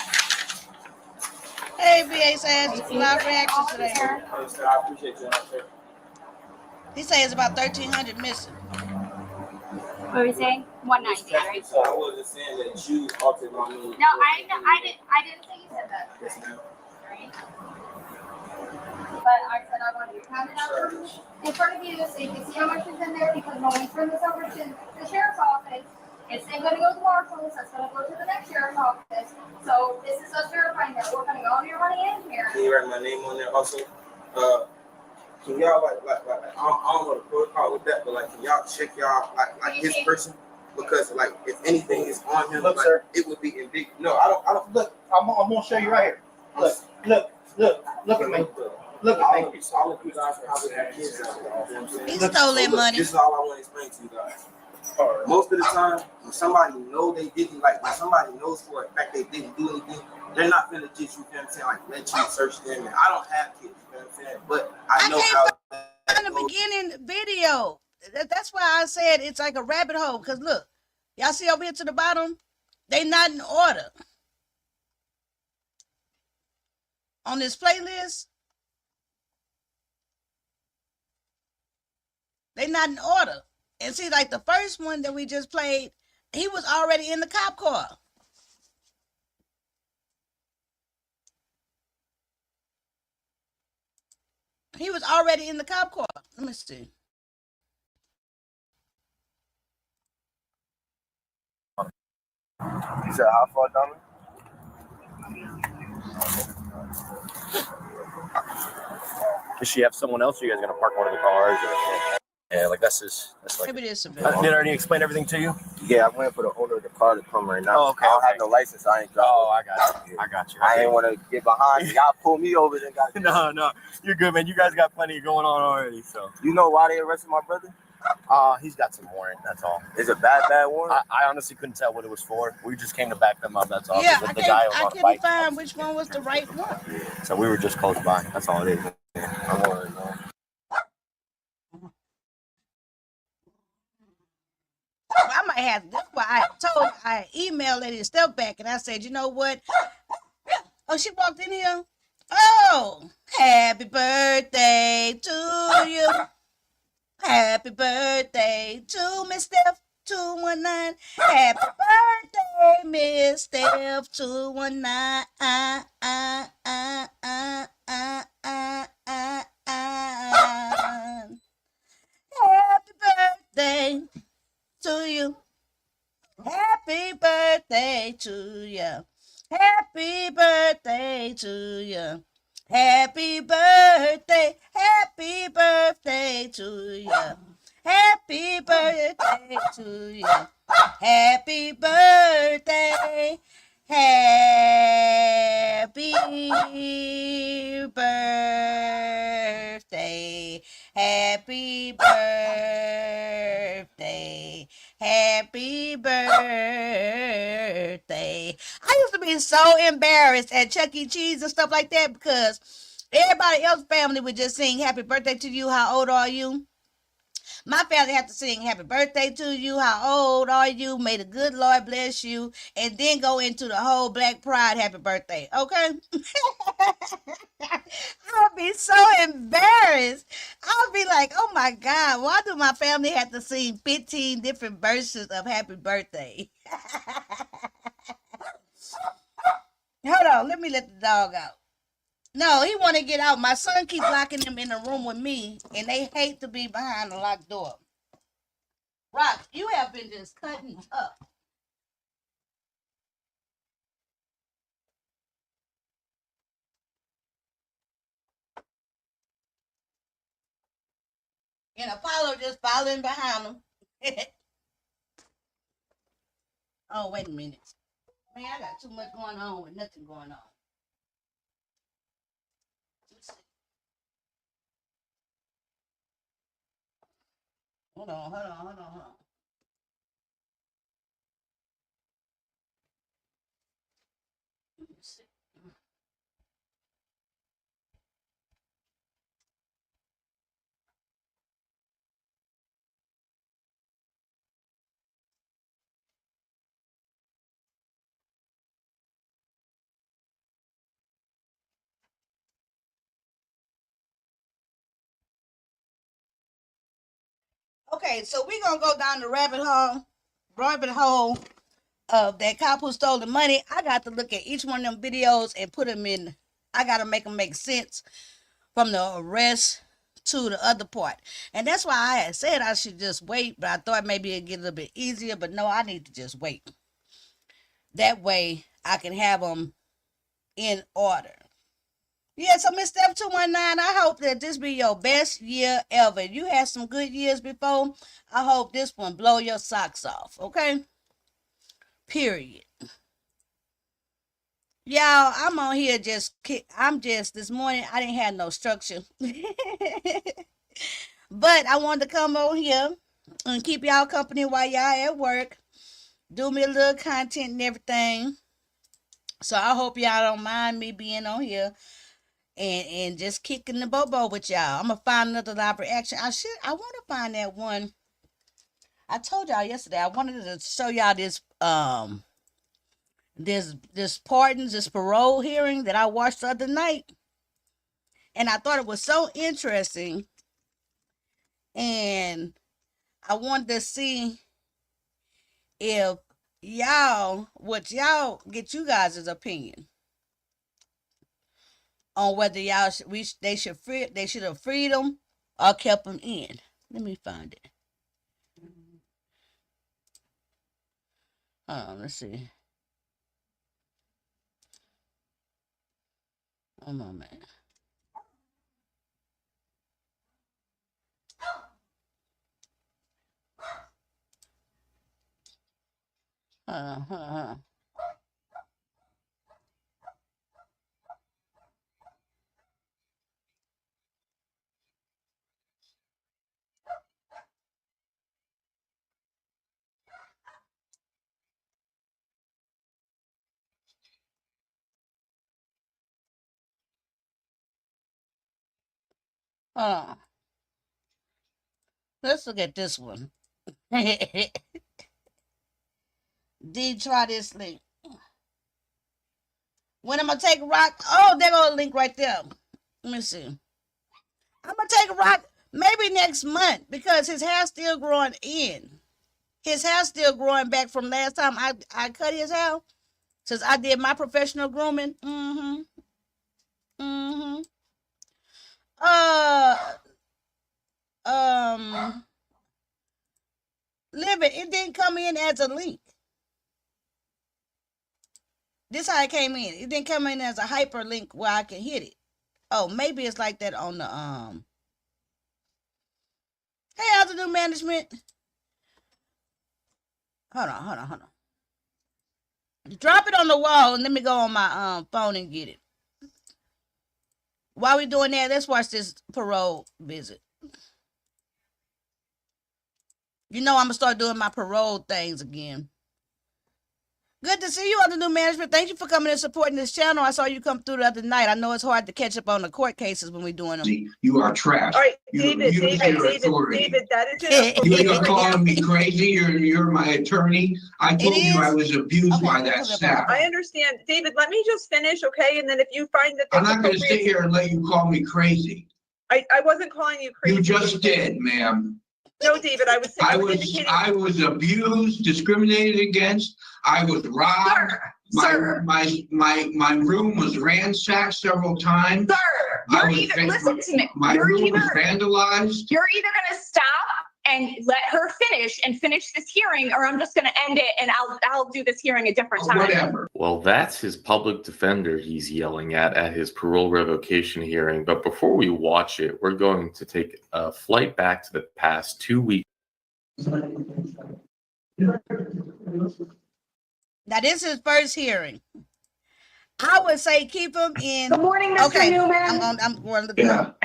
Hey, BA says live reactions today. I appreciate you, sir. He says it's about 1,300 missing. What were we saying? 190, right? So I wasn't saying that you altered my mood. No, I didn't think you said that. Yes, ma'am. Right? But I said I wanted to count it out in front of you so you can see how much is in there, because when we turn this over to the sheriff's office, it's then going to go to Marshall's, that's going to go to the next sheriff's office. So this is us verifying that we're putting all your money in here. Can you write my name on there also? Can y'all like I don't know the protocol with that, but like can y'all check y'all like his person? Because like if anything is on him, Look, like, sir. it would be in big. No, I don't Look, I'm gonna show you right here. Look at me. Look at me. All of you guys probably have kids out there. You know what I'm saying? He stole that money. This is all I want to explain to you guys. Most of the time, when somebody know they didn't, like when somebody knows for a fact they didn't do anything, they're not gonna just, you know what I'm saying, like let you search them. And I don't have kids, you know what I'm saying, but I know how. In the beginning video, that's why I said it's like a rabbit hole. Because look, y'all see over here to the bottom, they not in order on this playlist. They not in order. And see, like the first one that we just played, he was already in the cop car. He was already in the cop car. Let me see. You said how far down? Does she have someone else? Or you guys gonna park one of the cars? Or, yeah, like that's like. Maybe this. Did I already explain everything to you? Yeah, I'm waiting for the owner of the car to come right now. Oh, okay. I don't have no license. I ain't driving. Oh, I got you. I got you. I ain't want to get behind you. Y'all pull me over. Then got no, you're good, man. You guys got plenty going on already. So you know why they arrested my brother? He's got some warrant. That's all. Is it bad warrant? I honestly couldn't tell what it was for. We just came to back them up. That's all. Yeah, I couldn't find which one was the right one. So we were just close by. That's all it is. might have. That's why I emailed Lady Step back, and I said, you know what? Oh, she walked in here. Oh, happy birthday to you. Happy birthday to Miss Steph 219. Happy birthday, Miss Steph 219. Happy birthday to you. Happy birthday to you. Happy birthday to you. Happy birthday to you. Happy birthday to you. Happy birthday. Happy birthday. Happy birthday. Happy birthday. I used to be so embarrassed at Chuck E. Cheese and stuff like that because everybody else's family would just sing happy birthday to you. How old are you? My family had to sing happy birthday to you. How old are you? May the good Lord bless you. And then go into the whole Black Pride happy birthday. Okay? I'll be so embarrassed. I'll be like, oh my God, why do my family have to sing 15 different verses of happy birthday? Hold on, let me let the dog out. No, he want to get out. My son keep locking him in the room with me, and they hate to be behind a locked door. Rock, you have been just cutting up. And Apollo just following behind him. Oh, wait a minute. Man, I got too much going on with nothing going on. Hold on. Okay, so we're gonna go down the rabbit hole of that cop who stole the money. I got to look at each one of them videos and put them in. I gotta make them make sense from the arrest to the other part. And that's why I had said I should just wait, but I thought maybe it'd get a little bit easier. But no, I need to just wait. That way I can have them in order. Yeah, so Miss Steph 219, I hope that this be your best year ever. You had some good years before. I hope this one blow your socks off, okay? Period. Y'all, I'm on here this morning, I didn't have no structure. But I wanted to come on here and keep y'all company while y'all at work. Do me a little content and everything. So I hope y'all don't mind me being on here and just kicking the bobo with y'all. I'm gonna find another live reaction. I want to find that one. I told y'all yesterday I wanted to show y'all this this parole hearing that I watched the other night, and I thought it was so interesting, and I wanted to see if y'all get you guys' opinion on whether they should have freed them or kept them in. Let me find it. Let's see. One moment. Hold on. Let's look at this one. D, try this link. When I'm gonna take Rock, oh, there go a link right there. Let me see. I'm gonna take Rock maybe next month because his hair's still growing in. His hair's still growing back from last time I cut his hair. Since I did my professional grooming. Live it didn't come in as a link. This how it came in. It didn't come in as a hyperlink where I can hit it. Oh, maybe it's like that on the Hey, how's the new management? Hold on. Drop it on the wall and let me go on my phone and get it. While we doing that, let's watch this parole visit. You know I'm gonna start doing my parole things again. Good to see you on the new management. Thank you for coming and supporting this channel. I saw you come through the other night. I know it's hard to catch up on the court cases when we're doing them. You are trash. All right, David, David, that is You're calling me crazy. You're my attorney. I told you I was abused by that staff. I understand. David, let me just finish, okay? And then if you find that I'm not going to sit here and let you call me crazy. I wasn't calling you crazy. You just did, ma'am. No, David, I was I was abused, discriminated against. I was robbed. My room was ransacked several times. Sir, listen to me. My room was vandalized. You're either going to stop and let her finish this hearing, or I'm just going to end it and I'll do this hearing a different time. Whatever. Well, that's his public defender he's yelling at his parole revocation hearing. But before we watch it, we're going to take a flight back to the past 2 weeks. Now, this is first hearing. I would say keep him in. Good morning, Mr. Newman. I'm going to look up.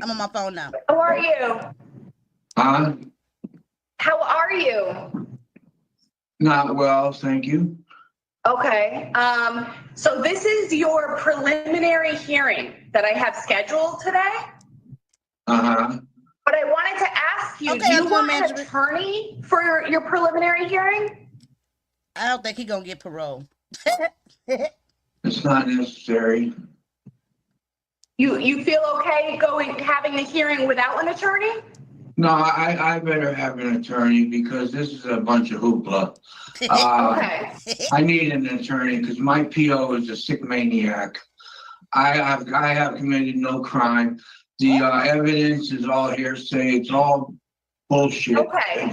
I'm on my phone now. How are you? How are you? Not well, thank you. Okay. So this is your preliminary hearing that I have scheduled today. But I wanted to ask you, do you want an attorney for your preliminary hearing? I don't think he's going to get parole. It's not necessary. You feel okay having the hearing without an attorney? No, I better have an attorney because this is a bunch of hoopla. Okay. I need an attorney because my PO is a sick maniac. I have committed no crime. The evidence is all hearsay. It's all bullshit. Okay.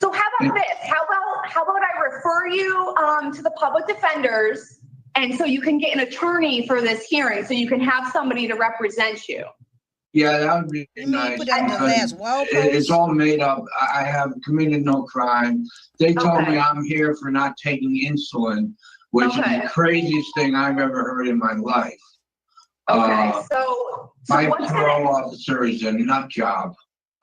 So how about this? How about I refer you to the public defenders, and so you can get an attorney for this hearing, so you can have somebody to represent you. Yeah, that would be nice. It's all made up. I have committed no crime. They told me I'm here for not taking insulin, which is the craziest thing I've ever heard in my life. Okay, my parole officer is a nut job.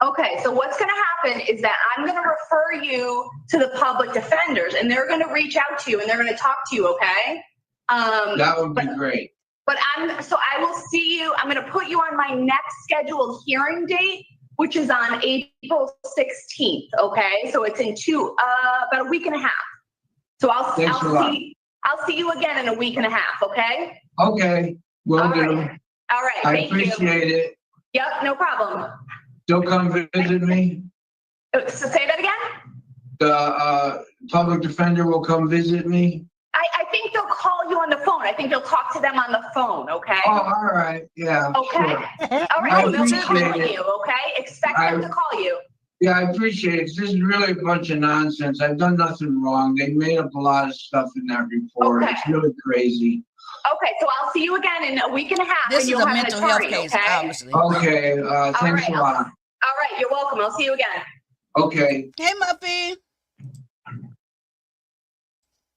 Okay, so what's going to happen is that I'm going to refer you to the public defenders, and they're going to reach out to you, and they're going to talk to you, okay? That would be great. But I will see you. I'm going to put you on my next scheduled hearing date, which is on April 16th. Okay, so it's in about a week and a half. So I'll see you again in a week and a half. Okay. Okay, will do. All right. I Thank appreciate you. it. Yep, no problem. They'll come visit me. So say that again. The public defender will come visit me. I think they'll call you on the phone. I think you'll talk to them on the phone, okay? Oh, all right. Yeah. Okay. Sure. All right. They'll be calling you, okay? Expect them to call you. Yeah, I appreciate it. This is really a bunch of nonsense. I've done nothing wrong. They made up a lot of stuff in that report. It's really crazy. Okay, so I'll see you again in a week and a half. This and is a mental health case, obviously. Okay, thanks a lot. All right, you're welcome. I'll see you again. Okay. Hey, Muffy.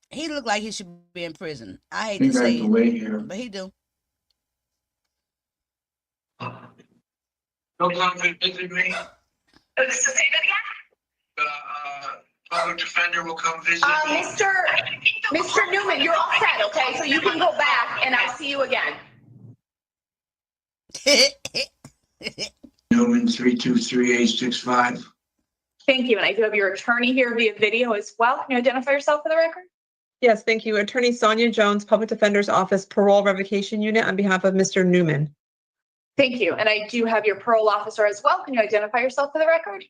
He looked like he should be in prison. I hate to say it, but he do. Don't come visit me. Say that again? The public defender will come visit me. Mr. Newman, you're all set, okay? So you can go back, and I'll see you again. Newman 323-865. Thank you. And I do have your attorney here via video as well. Can you identify yourself for the record? Yes, thank you. Attorney Sonia Jones, Public Defender's Office, Parole Revocation Unit, on behalf of Mr. Newman. Thank you. And I do have your parole officer as well. Can you identify yourself for the record?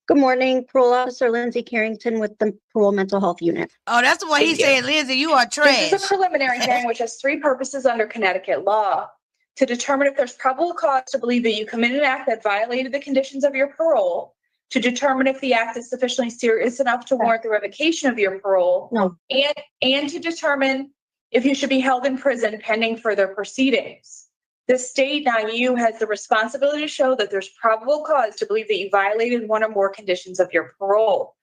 Good morning, Parole Officer Lindsay Carrington with the Parole Mental Health Unit. Oh, that's what he said, Lindsay, you are trash. This is a preliminary hearing which has three purposes under Connecticut law: to determine if there's probable cause to believe that you committed an act that violated the conditions of your parole, to determine if the act is sufficiently serious enough to warrant the revocation of your parole, and to determine if you should be held in prison pending further proceedings. The state, now you, has the responsibility to show that there's probable cause to believe that you violated one or more conditions of your parole.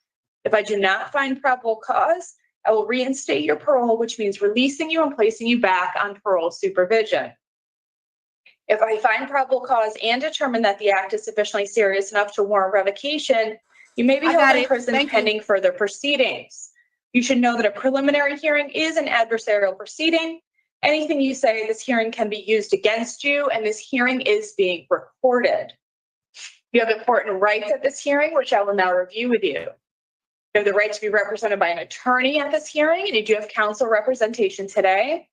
If I do not find probable cause, I will reinstate your parole, which means releasing you and placing you back on parole supervision. If I find probable cause and determine that the act is sufficiently serious enough to warrant revocation, you may be held in prison pending further proceedings. You should know that a preliminary hearing is an adversarial proceeding. Anything you say, this hearing can be used against you, and this hearing is being recorded. You have important rights at this hearing, which I will now review with you. You have the right to be represented by an attorney at this hearing, and you do have counsel representation today.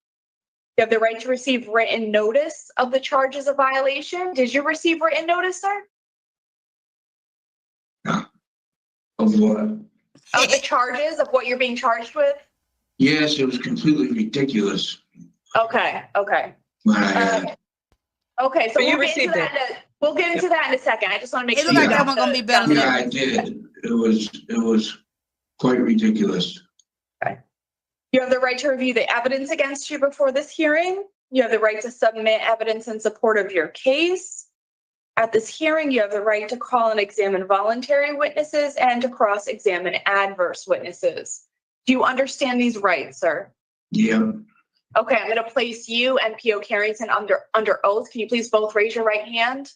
You have the right to receive written notice of the charges of violation. Did you receive written notice, sir? Of what? Of the charges, of what you're being charged with? Yes, it was completely ridiculous. Okay. Okay, so you received it. We'll get into that in a second. I just want to make It sure. looked like that one gonna be better. Yeah, I did. It was quite ridiculous. You have the right to review the evidence against you before this hearing. You have the right to submit evidence in support of your case. At this hearing, you have the right to call and examine voluntary witnesses and to cross-examine adverse witnesses. Do you understand these rights, sir? Yeah. Okay, I'm going to place you and P.O. Carrington under oath. Can you please both raise your right hand?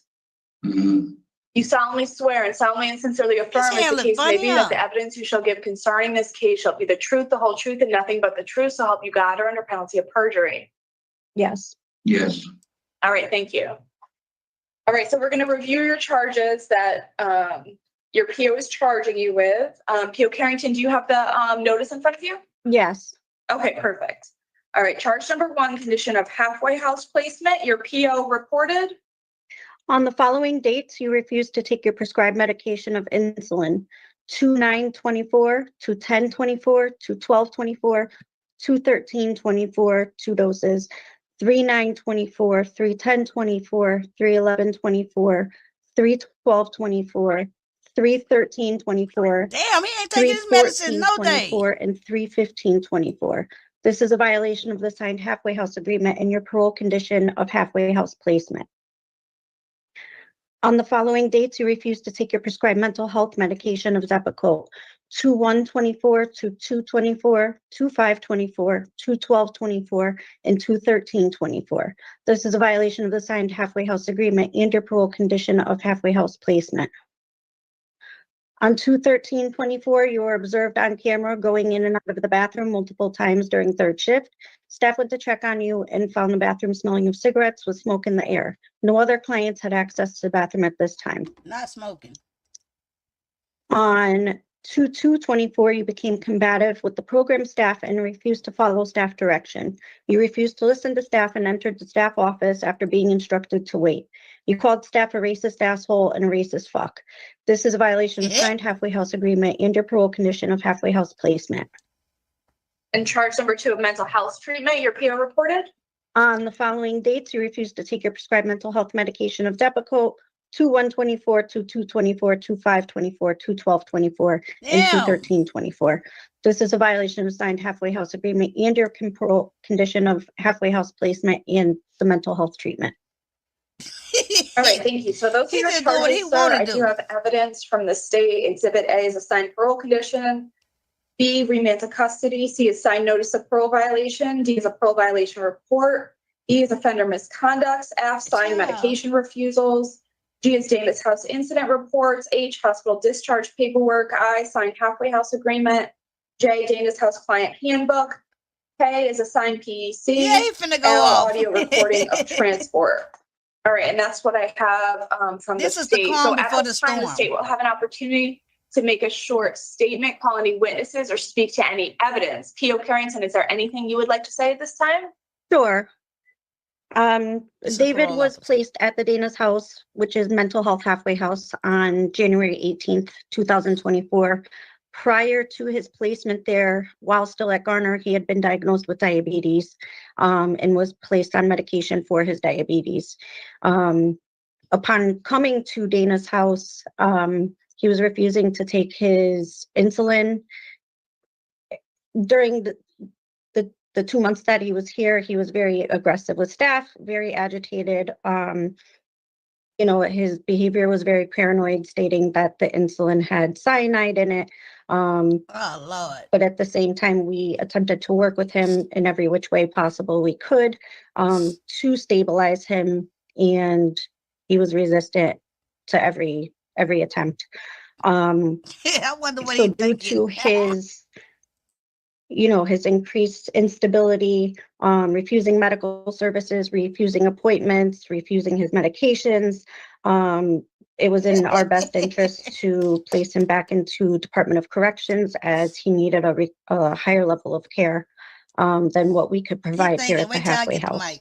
Mm-hmm. You solemnly swear and solemnly and sincerely affirm, as the case may be, that the evidence you shall give concerning this case shall be the truth, the whole truth, and nothing but the truth, so help you God, or under penalty of perjury. Yes. Yes. All right, thank you. All right, so we're going to review your charges that your PO is charging you with. P.O. Carrington, do you have the notice in front of you? Yes. Okay, perfect. All right, charge number 1, condition of halfway house placement. Your PO reported. On the following dates, you refused to take your prescribed medication of insulin: 2/9/24, 2/10/24, 2/12/24, 2/13/24, 2 doses, 3/9/24, 3/10/24, 3/11/24, 3/12/24, 3/13/24. Damn, he ain't taking his medicine no day. 3/14/24, and 3/15/24. This is a violation of the signed halfway house agreement and your parole condition of halfway house placement. On the following dates, you refused to take your prescribed mental health medication of Depakote: 2/1/24, 2/2/24, 2/5/24, 2/12/24, and 2/13/24. This is a violation of the signed halfway house agreement and your parole condition of halfway house placement. On 2/13/24, you were observed on camera going in and out of the bathroom multiple times during third shift. Staff went to check on you and found the bathroom smelling of cigarettes with smoke in the air. No other clients had access to the bathroom at this time. Not smoking. On 2/2/24, you became combative with the program staff and refused to follow staff direction. You refused to listen to staff and entered the staff office after being instructed to wait. You called staff a racist asshole and a racist fuck. This is a violation of signed halfway house agreement and your parole condition of halfway house placement. And charge number 2 of mental health treatment, your PO reported. On the following dates, you refused to take your prescribed mental health medication of Depakote: 2/1/24, 2/2/24, 2/5/24, 2/12/24, and 2/13/24. This is a violation of signed halfway house agreement and your parole condition of halfway house placement and the mental health treatment. All right, thank you. So those are your charges, sir. I do have evidence from the state. Exhibit A is a signed parole condition. B, remand to custody. C is signed notice of parole violation. D is a parole violation report. E is offender misconducts. F, signed medication refusals. G is Davis House incident reports. H, hospital discharge paperwork. I, signed halfway house agreement. J, Davis House client handbook. K is a signed PEC. Yeah, he finna go L, off. audio recording of transport. All right, and that's what I have from the state. So at this time, the state will have an opportunity to make a short statement, call any witnesses, or speak to any evidence. P.O. Carrington, is there anything you would like to say at this time? Sure. It's a David parole was officer. placed at the Dana's house, which is Mental Health Halfway House, on January 18th, 2024. Prior to his placement there, while still at Garner, he had been diagnosed with diabetes, and was placed on medication for his diabetes. Upon coming to Dana's house, he was refusing to take his insulin. During the 2 months that he was here, he was very aggressive with staff, very agitated. His behavior was very paranoid, stating that the insulin had cyanide in it. Oh, Lord. But at the same time, we attempted to work with him in every which way possible we could, to stabilize him, and he was resistant to every attempt. I wonder what So he due thinking. to his increased instability, refusing medical services, refusing appointments, refusing his medications, it was in our best interest to place him back into Department of Corrections, as he needed a higher level of care than what we could provide here at the halfway house.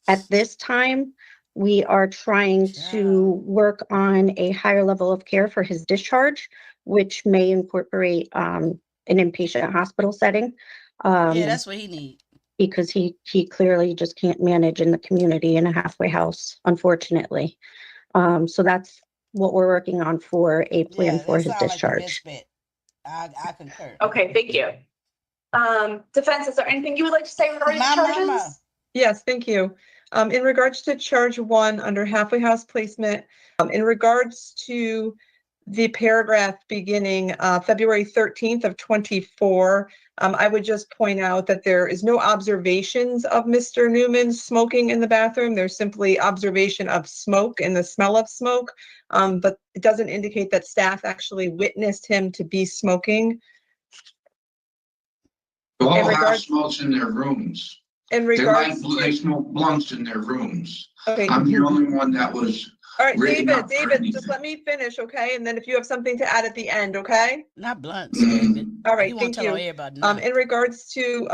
At this time, we are trying to work on a higher level of care for his discharge, which may incorporate an inpatient hospital setting. Yeah, that's what he needs. Because he clearly just can't manage in the community in a halfway house, unfortunately. So that's what we're working on for a plan for his discharge. Like I concur. Okay, thank you. Defense, is there anything you would like to say regarding the charges? Yes, thank you. In regards to charge 1 under halfway house placement, in regards to the paragraph beginning February 13th of 24, I would just point out that there is no observations of Mr. Newman smoking in the bathroom. There's simply observation of smoke and the smell of smoke, but it doesn't indicate that staff actually witnessed him to be smoking. The whole house smokes in their rooms. In regards they smoke blunts in their rooms. Okay. I'm the only one that was. All right, written David, up for anything. just let me finish, okay? And then if you have something to add at the end, okay? Not blunts, David. All right, You won't thank tell you. everybody about In regards to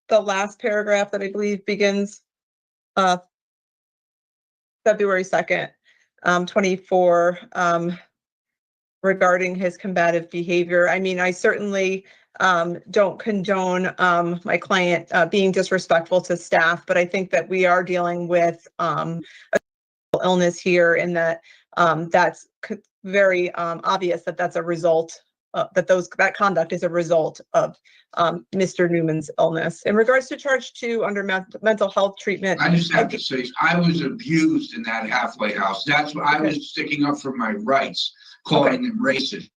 the last paragraph that I believe begins February 2nd, 24, regarding his combative behavior. I mean, I certainly don't condone my client being disrespectful to staff, but I think that we are dealing with a illness here, and that that's very obvious that that's a result that conduct is a result of Mr. Newman's illness. In regards to charge 2 under mental health treatment, I just have to say, I was abused in that halfway house. That's what I was sticking up for my rights, calling them racist.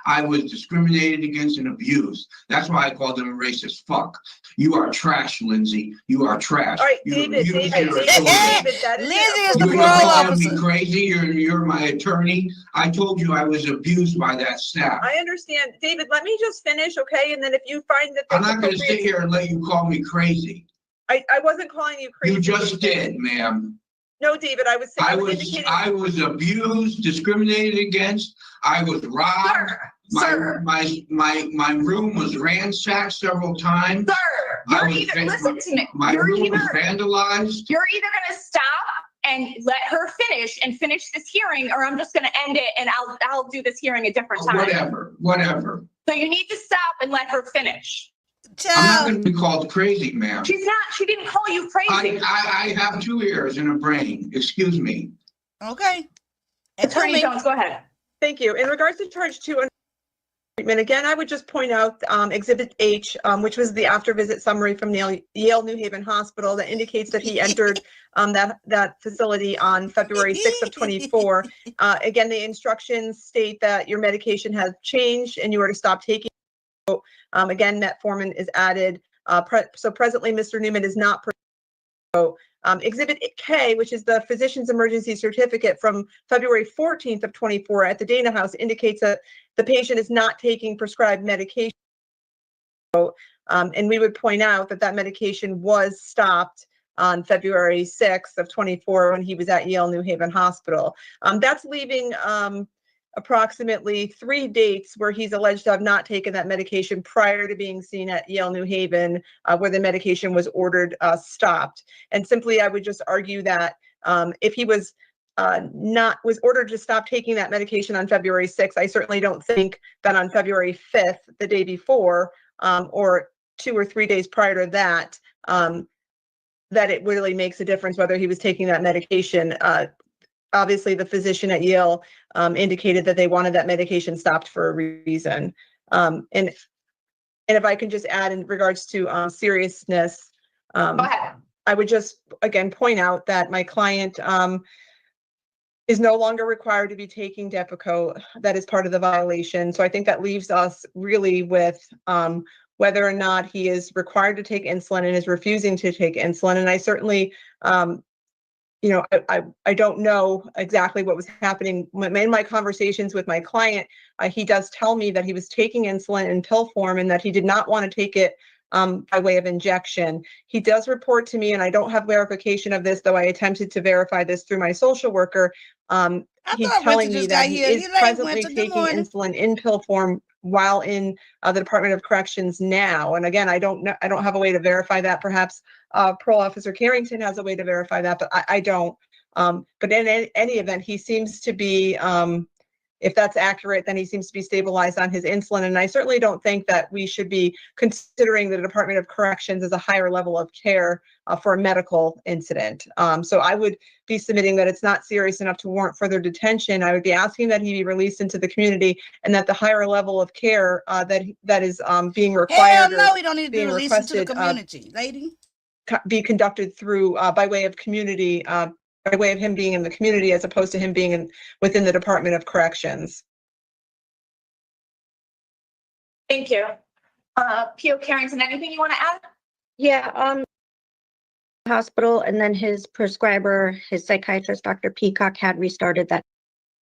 I was discriminated against and abused. That's why I called them a racist fuck. You are trash, Lindsay. You are trash. All right, David, David, that is Lindsay is the you're parole calling officer. me crazy. You're my attorney. I told you I was abused by that staff. I understand. David, let me just finish, okay? And then if you find that I'm not going to sit here and let you call me crazy. I wasn't calling you crazy. You just did, ma'am. No, David, I was indicating. I was abused, discriminated against. I was robbed. My room was ransacked several times. Sir, listen to me. My room was vandalized. You're either going to stop and let her finish this hearing, or I'm just going to end it and I'll do this hearing a different time. Whatever. So you need to stop and let her finish. I'm not going to be called crazy, ma'am. She didn't call you crazy. I have 2 ears and a brain. Excuse me. Okay. Attorney Jones, go ahead. Thank you. In regards to charge 2 under treatment, again, I would just point out Exhibit H, which was the after visit summary from Yale New Haven Hospital that indicates that he entered that facility on February 6th of 24. Again, the instructions state that your medication has changed and you are to stop taking. Again, metformin is added. So presently, Mr. Newman is not. Exhibit K, which is the physician's emergency certificate from February 14th of 24 at the Dana House, indicates that the patient is not taking prescribed medication. And we would point out that medication was stopped on February 6th of 24 when he was at Yale New Haven Hospital. That's leaving approximately 3 dates where he's alleged to have not taken that medication prior to being seen at Yale New Haven, where the medication was ordered stopped. And simply, I would just argue that if he was ordered to stop taking that medication on February 6th, I certainly don't think that on February 5th, the day before, or 2 or 3 days prior to that, that it really makes a difference whether he was taking that medication. Obviously, the physician at Yale indicated that they wanted that medication stopped for a reason. And if I can just add in regards to seriousness, I would just, again, point out that my client is no longer required to be taking Depakote. That is part of the violation. So I think that leaves us really with whether or not he is required to take insulin and is refusing to take insulin. And I certainly, I don't know exactly what was happening. In my conversations with my client, he does tell me that he was taking insulin in pill form and that he did not want to take it by way of injection. He does report to me, and I don't have verification of this, though I attempted to verify this through my social worker. He's telling me that he is presently taking insulin in pill form while in the Department of Corrections now. And again, I don't know, I don't have a way to verify that. Perhaps Parole Officer Carrington has a way to verify that, but I don't. But in any event, he seems to be, if that's accurate, then he seems to be stabilized on his insulin. And I certainly don't think that we should be considering the Department of Corrections as a higher level of care for a medical incident. So I would be submitting that it's not serious enough to warrant further detention. I would be asking that he be released into the community and that the higher level of care that is being required. Hell no, we don't need to be released into the community, lady. Be conducted through by way of community, by way of him being in the community as opposed to him being within the Department of Corrections. Thank you. P.O. Carrington, anything you want to add? Yeah, hospital, and then his prescriber, his psychiatrist, Dr. Peacock, had restarted that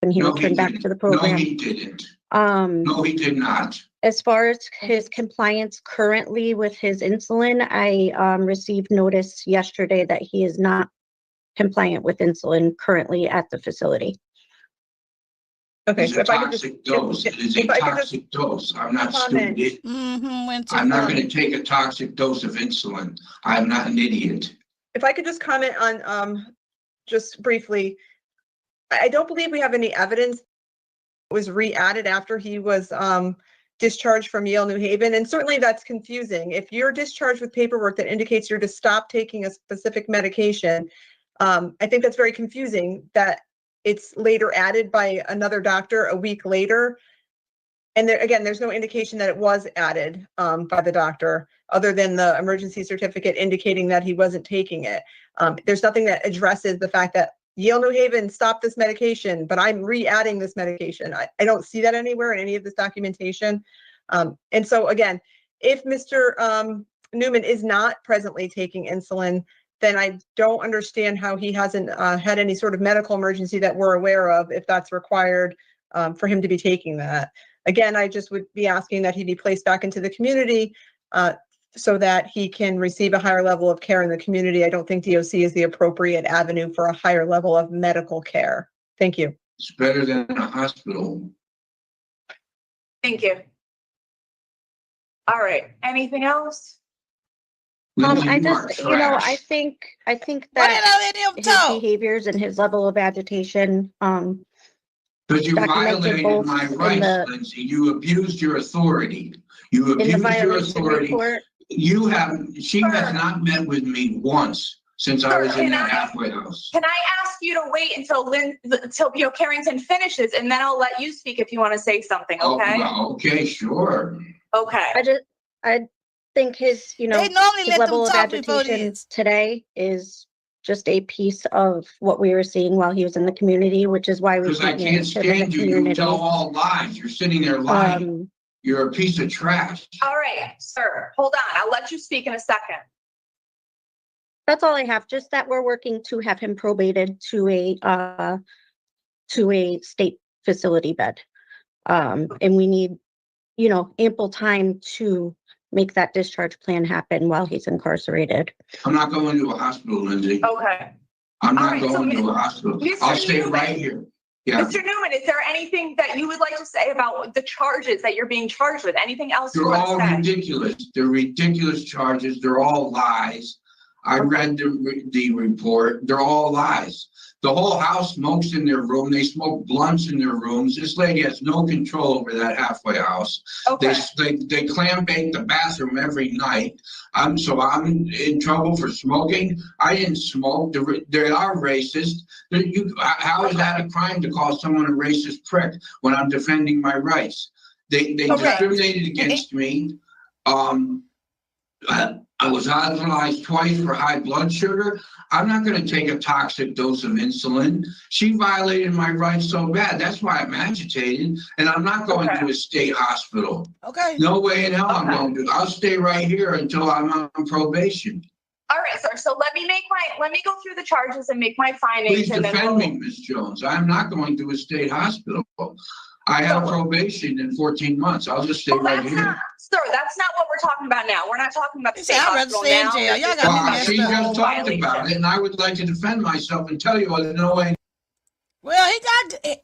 when he returned back to the program. No, he didn't. No, he did not. As far as his compliance currently with his insulin, I received notice yesterday that he is not compliant with insulin currently at the facility. Okay, it's a toxic dose. It is a toxic dose. I'm not stupid. I'm not going to take a toxic dose of insulin. I'm not an idiot. If I could just comment on, just briefly, I don't believe we have any evidence it was re-added after he was discharged from Yale New Haven. And certainly that's confusing. If you're discharged with paperwork that indicates you're to stop taking a specific medication, I think that's very confusing that it's later added by another doctor a week later. And there, again, there's no indication that it was added by the doctor other than the emergency certificate indicating that he wasn't taking it. There's nothing that addresses the fact that Yale New Haven stopped this medication, but I'm re-adding this medication. I don't see that anywhere in any of this documentation. And so again, if Mr. Newman is not presently taking insulin, then I don't understand how he hasn't had any sort of medical emergency that we're aware of, if that's required for him to be taking that. Again, I just would be asking that he be placed back into the community so that he can receive a higher level of care in the community. I don't think DOC is the appropriate avenue for a higher level of medical care. Thank you. It's better than a hospital. Thank you. All right. Anything else? I just, I think that his behaviors and his level of agitation, because you violated my rights, Lindsay. You abused your authority. You abused your authority. She has not met with me once since I was in that halfway house. Can I ask you to wait until P.O. Carrington finishes, and then I'll let you speak if you want to say something, okay? Oh, well, okay, sure. Okay. I think his, his level of agitation today is just a piece of what we were seeing while he was in the community, which is why we because I can't stand you. You tell all lies. You're sitting there lying. You're a piece of trash. All right, sir. Hold on. I'll let you speak in a second. That's all I have. Just that we're working to have him probated to a state facility bed, and we need, ample time to make that discharge plan happen while he's incarcerated. I'm not going to a hospital, Lindsay. Okay. I'm All not right, going so to a hospital. Mr. I'll stay Newman. right here. Yeah. Mr. Newman, is there anything that you would like to say about the charges that you're being charged with? Anything else you They're want all to say? ridiculous. They're ridiculous charges. They're all lies. I read the report. They're all lies. The whole house smokes in their room. They smoke blunts in their rooms. This lady has no control over that halfway house. Okay. They clam bake the bathroom every night. So I'm in trouble for smoking. I didn't smoke. They are racist. How is that a crime to call someone a racist prick when I'm defending my rights? They discriminated against me. I was hospitalized twice for high blood sugar. I'm not going to take a toxic dose of insulin. She violated my rights so bad. That's why I'm agitated. And I'm not going to a state hospital. Okay. No way in hell I'm going to. I'll stay right here until I'm on probation. All right, sir. So let me go through the charges and make my findings. Please defend me, Ms. Jones. I'm not going to a state hospital. I have probation in 14 months. I'll just stay right here. Sir, that's not what we're talking about now. We're not talking about the state I'd rather hospital stay in now. jail. Y'all got me messed She up. just talked about it, and I would like to defend myself and tell you there's no way. Well,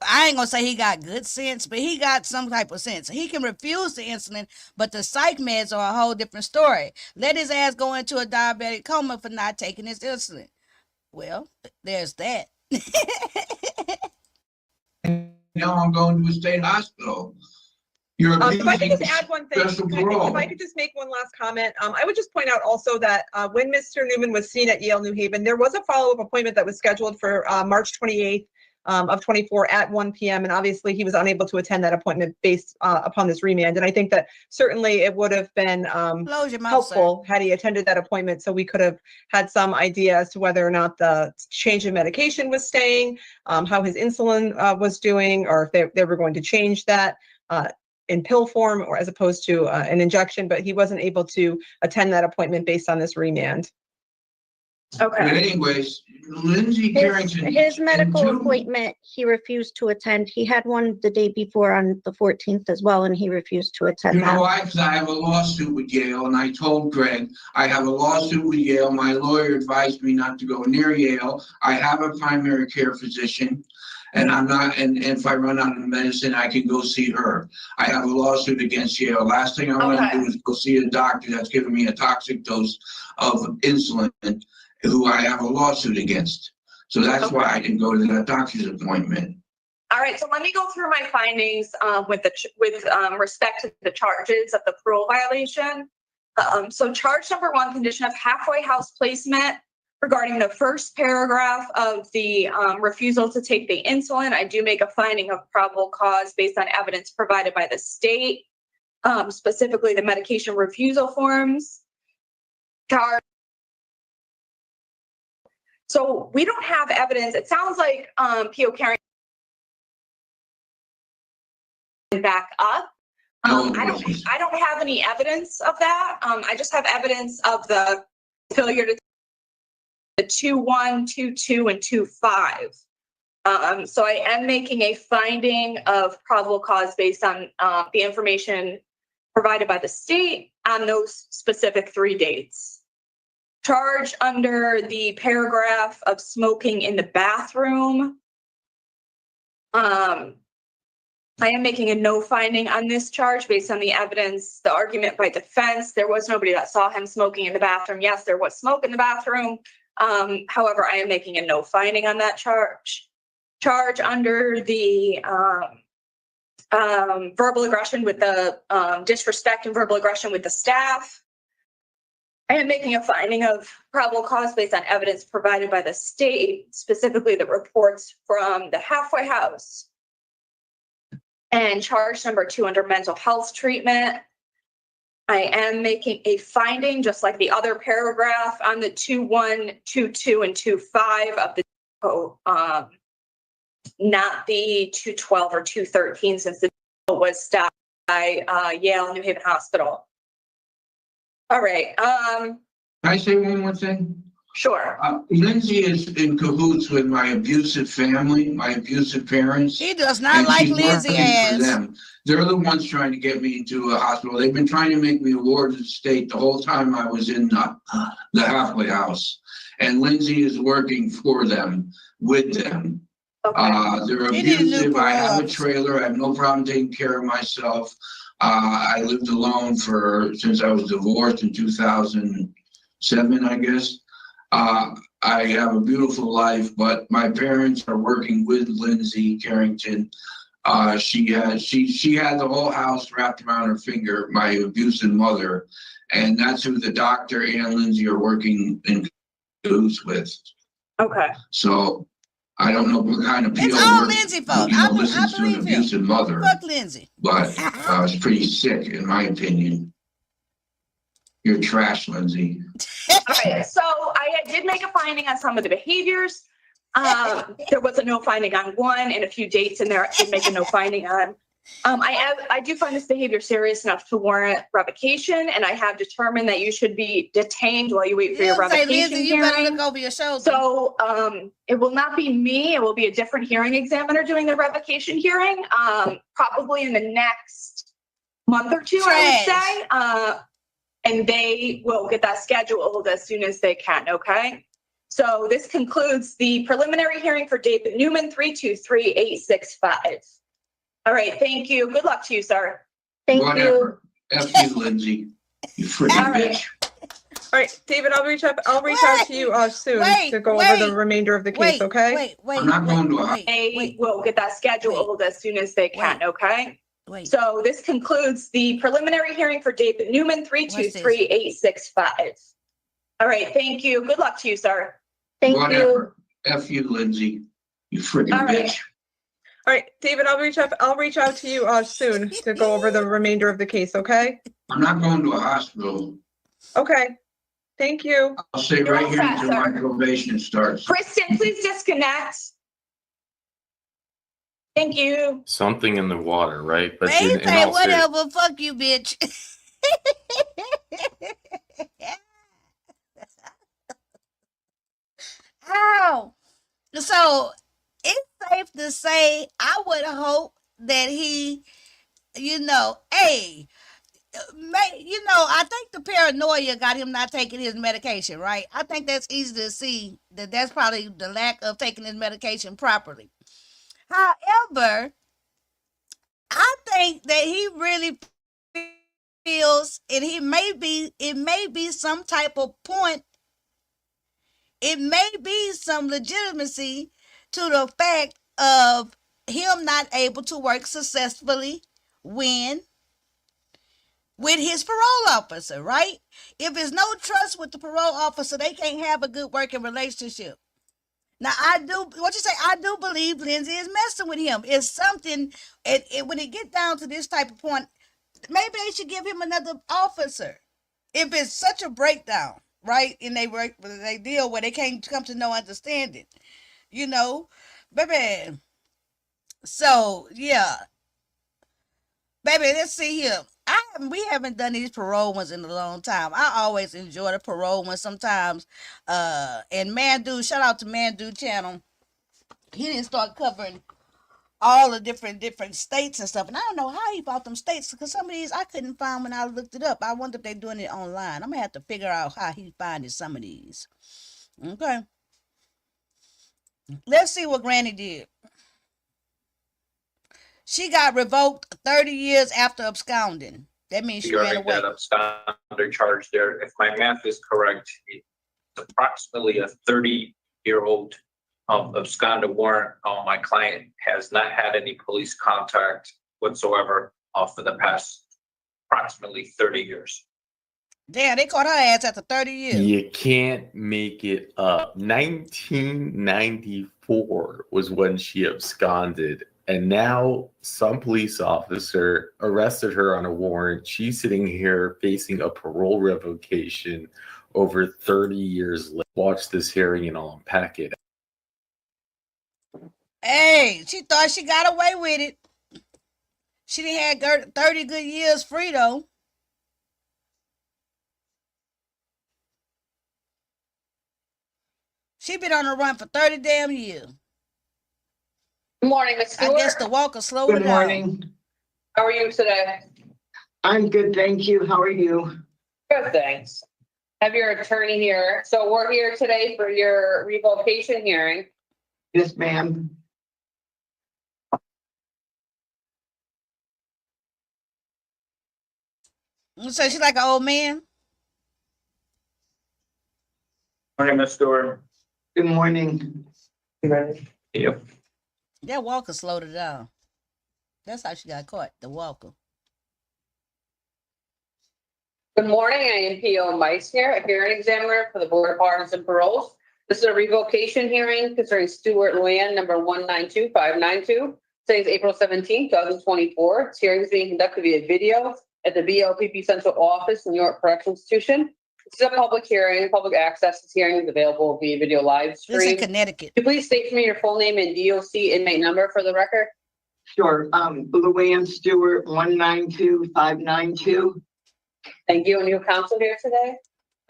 I ain't gonna say he got good sense, but he got some type of sense. He can refuse the insulin, but the psych meds are a whole different story. Let his ass go into a diabetic coma for not taking his insulin. Well, there's that. Now I'm going to a state hospital. You're if I could abusing just add one thing, special if parole. I could just make one last comment, I would just point out also that when Mr. Newman was seen at Yale New Haven, there was a follow-up appointment that was scheduled for March 28th of 24 at 1 p.m. And obviously he was unable to attend that appointment based upon this remand. And I think that certainly it would have been helpful had he attended that appointment, so we could have had some idea as to whether or not the change in medication was staying, how his insulin was doing, or if they were going to change that in pill form or as opposed to an injection, but he wasn't able to attend that appointment based on this remand. Okay. But anyways, Lindsay Carrington. His medical appointment, he refused to attend. He had one the day before on the 14th as well, and he refused to attend You know that. why? Because I have a lawsuit with Yale, and I told Greg, I have a lawsuit with Yale. My lawyer advised me not to go near Yale. I have a primary care physician, and I'm not, and if I run out of medicine, I can go see her. I have a lawsuit against Yale. Last thing I want to do is go see a doctor that's giving me a toxic dose of insulin, who I have a lawsuit against. So that's why I didn't go to that doctor's appointment. All right, so let me go through my findings with respect to the charges of the parole violation. So charge number 1, condition of halfway house placement. Regarding the first paragraph of the refusal to take the insulin, I do make a finding of probable cause based on evidence provided by the state, specifically the medication refusal forms. So we don't have evidence. It sounds like P.O. Carrington back up. I don't have any evidence of that. I just have evidence of the failure to the 2-1, 2-2, and 2-5. So I am making a finding of probable cause based on the information provided by the state on those specific 3 dates. Charge under the paragraph of smoking in the bathroom. I am making a no finding on this charge based on the evidence, the argument by defense. There was nobody that saw him smoking in the bathroom. Yes, there was smoke in the bathroom. However, I am making a no finding on that charge. Charge under the verbal aggression with the disrespect and verbal aggression with the staff. I am making a finding of probable cause based on evidence provided by the state, specifically the reports from the halfway house. And charge number 2 under mental health treatment. I am making a finding, just like the other paragraph, on the 2-1, 2-2, and 2-5 of the not the 2-12 or 2-13, since the was stopped by Yale New Haven Hospital. All right. Can I say one more thing? Sure. Lindsay is in cahoots with my abusive family, my abusive parents. He does not like Lindsay ass. They're the ones trying to get me into a hospital. They've been trying to make me a ward of the state the whole time I was in the halfway house. And Lindsay is working for them, with them. They're abusive. I have a trailer. I have no problem taking care of myself. I lived alone since I was divorced in 2007, I guess. I have a beautiful life, but my parents are working with Lindsay Carrington. She had the whole house wrapped around her finger, my abusive mother, and that's who the doctor and Lindsay are working in cahoots with. Okay. So I don't know what kind of PO it's all Lindsay fault. listens to an abusive mother. Fuck Lindsay. But it's pretty sick, in my opinion. You're trash, Lindsay. Okay, so I did make a finding on some of the behaviors. There was a no finding on one, and a few dates in there I did make a no finding on. I do find this behavior serious enough to warrant revocation, and I have determined that you should be detained while you wait for your revocation Lindsay, you hearing. better look over your shoulder. So it will not be me. It will be a different hearing examiner doing the revocation hearing, probably in the next month or two, I would say. And they will get that scheduled as soon as they can, okay? So this concludes the preliminary hearing for David Newman, 323-865. All right, thank you. Good luck to you, sir. Thank Whatever. F you, Lindsay. You freaking bitch. All right, David, I'll reach out to you soon to go over the remainder of the case, okay? I'm not going to They will get that scheduled as soon as they can, okay? So this concludes the preliminary hearing for David Newman, 323-865. All right, thank you. Good luck to you, sir. Thank Whatever. F you, Lindsay. You freaking bitch. All right, David, I'll reach out to you soon to go over the remainder of the case, okay? I'm not going to a hospital. Okay. Thank you. I'll stay right here until my probation starts. Kristen, please disconnect. Thank you. Something in the water, right? But They in say all whatever, fuck you, bitch. Ow. So it's safe to say, I would hope that he, I think the paranoia got him not taking his medication, right? I think that's easy to see that that's probably the lack of taking his medication properly. However, I think that he really feels, and it may be some type of point, it may be some legitimacy to the fact of him not able to work successfully with his parole officer, right? If there's no trust with the parole officer, they can't have a good working relationship. Now, I do believe Lindsay is messing with him. It's something, when it gets down to this type of point, maybe they should give him another officer. If it's such a breakdown, right? And they deal where they can't come to no understanding, baby. So, yeah. Baby, let's see here. We haven't done these parole ones in a long time. I always enjoy the parole ones sometimes. And Mandu, shout out to Mandu channel. He didn't start covering all the different states and stuff. And I don't know how he bought them states, because some of these I couldn't find when I looked it up. I wonder if they're doing it online. I'm gonna have to figure out how he finding some of these. Okay. Let's see what Granny did. She got revoked 30 years after absconding. That means she ran away. That absconder charge there, if my math is correct, it's approximately a 30-year-old absconder warrant. My client has not had any police contact whatsoever for the past approximately 30 years. Damn, they caught her ass after 30 years. You can't make it up. 1994 was when she absconded. And now some police officer arrested her on a warrant. She's sitting here facing a parole revocation over 30 years later. Watch this hearing and I'll unpack it. Hey, she thought she got away with it. She didn't have 30 good years free, though. She been on the run for 30 damn years. Good morning, Ms. Stewart. I guess the walker slowed her down. Good morning. How are you today? I'm good, thank you. How are you? Good, thanks. Have your attorney here. So we're here today for your revocation hearing. Yes, ma'am. So she's like an old man? Morning, Ms. Stewart. Good morning. Yep. That walker slowed her down. That's how she got caught, the walker. Good morning, I am P.O. Mice here, a hearing examiner for the Board of Pardons and Paroles. This is a revocation hearing concerning Stuart Luann, number 192592. Today's April 17, 2024. This hearing is being conducted via video at the BLPP Central Office, New York Correctional Institution. This is a public hearing, public access. This hearing is available via video live stream. This is Connecticut. Could you please state for me your full name and DOC inmate number for the record? Sure. Luann Stewart, 192592. Thank you. And your counsel here today?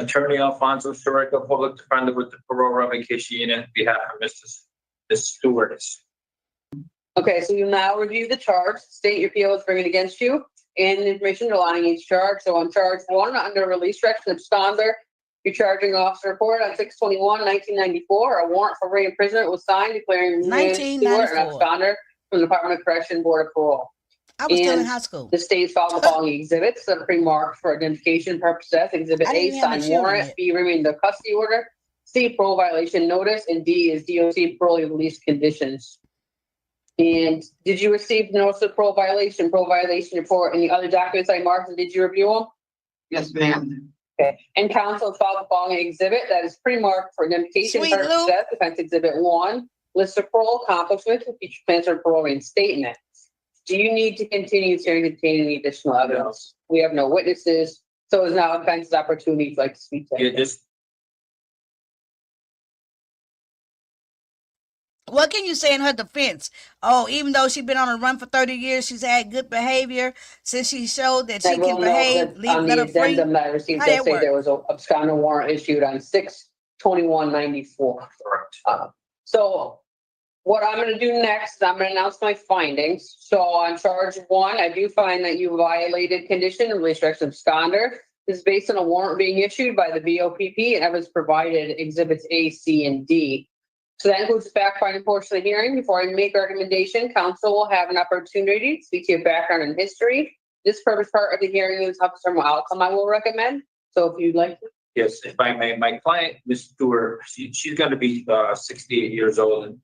Attorney Alfonso Sorico, public defender with the parole revocation unit, on behalf of Ms. Stewart. Okay, so you now review the charge, state your PO is bringing against you, and the information underlying each charge. So on charge 1, under release direction absconder, your charging officer report on 6/21/1994, a warrant for re-imprisonment was signed declaring Luann Stewart an absconder from the Department of Correction Board of Parole. I was still in high school. The state filed the following exhibits that are pre-marked for identification purposes. Exhibit A, signed warrant. B, remain the custody order. C, parole violation notice. And D is DOC parole release conditions. And did you receive the notice of parole violation report, and the other documents I marked, and did you review them? Yes, ma'am. Okay. And counsel filed the following exhibit that is pre-marked for identification purposes. Defense Exhibit 1, list of parole accomplishments with future plans for parole reinstatement. Do you need to continue to contain any additional evidence? We have no witnesses, so it's now defense's opportunity to speak to. Yeah, just What can you say in her defense? Oh, even though she's been on a run for 30 years, she's had good behavior since she showed that she can behave, on the addendum that I received, they say there was a absconder warrant issued on 6/21/94. Correct. So what I'm going to do next is I'm going to announce my findings. So on charge 1, I do find that you violated condition of release direction absconder. This is based on a warrant being issued by the BOPP and evidence provided exhibits A, C, and D. So that includes the fact-finding portion of the hearing. Before I make a recommendation, counsel will have an opportunity to speak to your background and history. This purpose part of the hearing is how to outcome I will recommend. So if you'd like to. yes, if I may, my client, Ms. Stewart, she's going to be 68 years old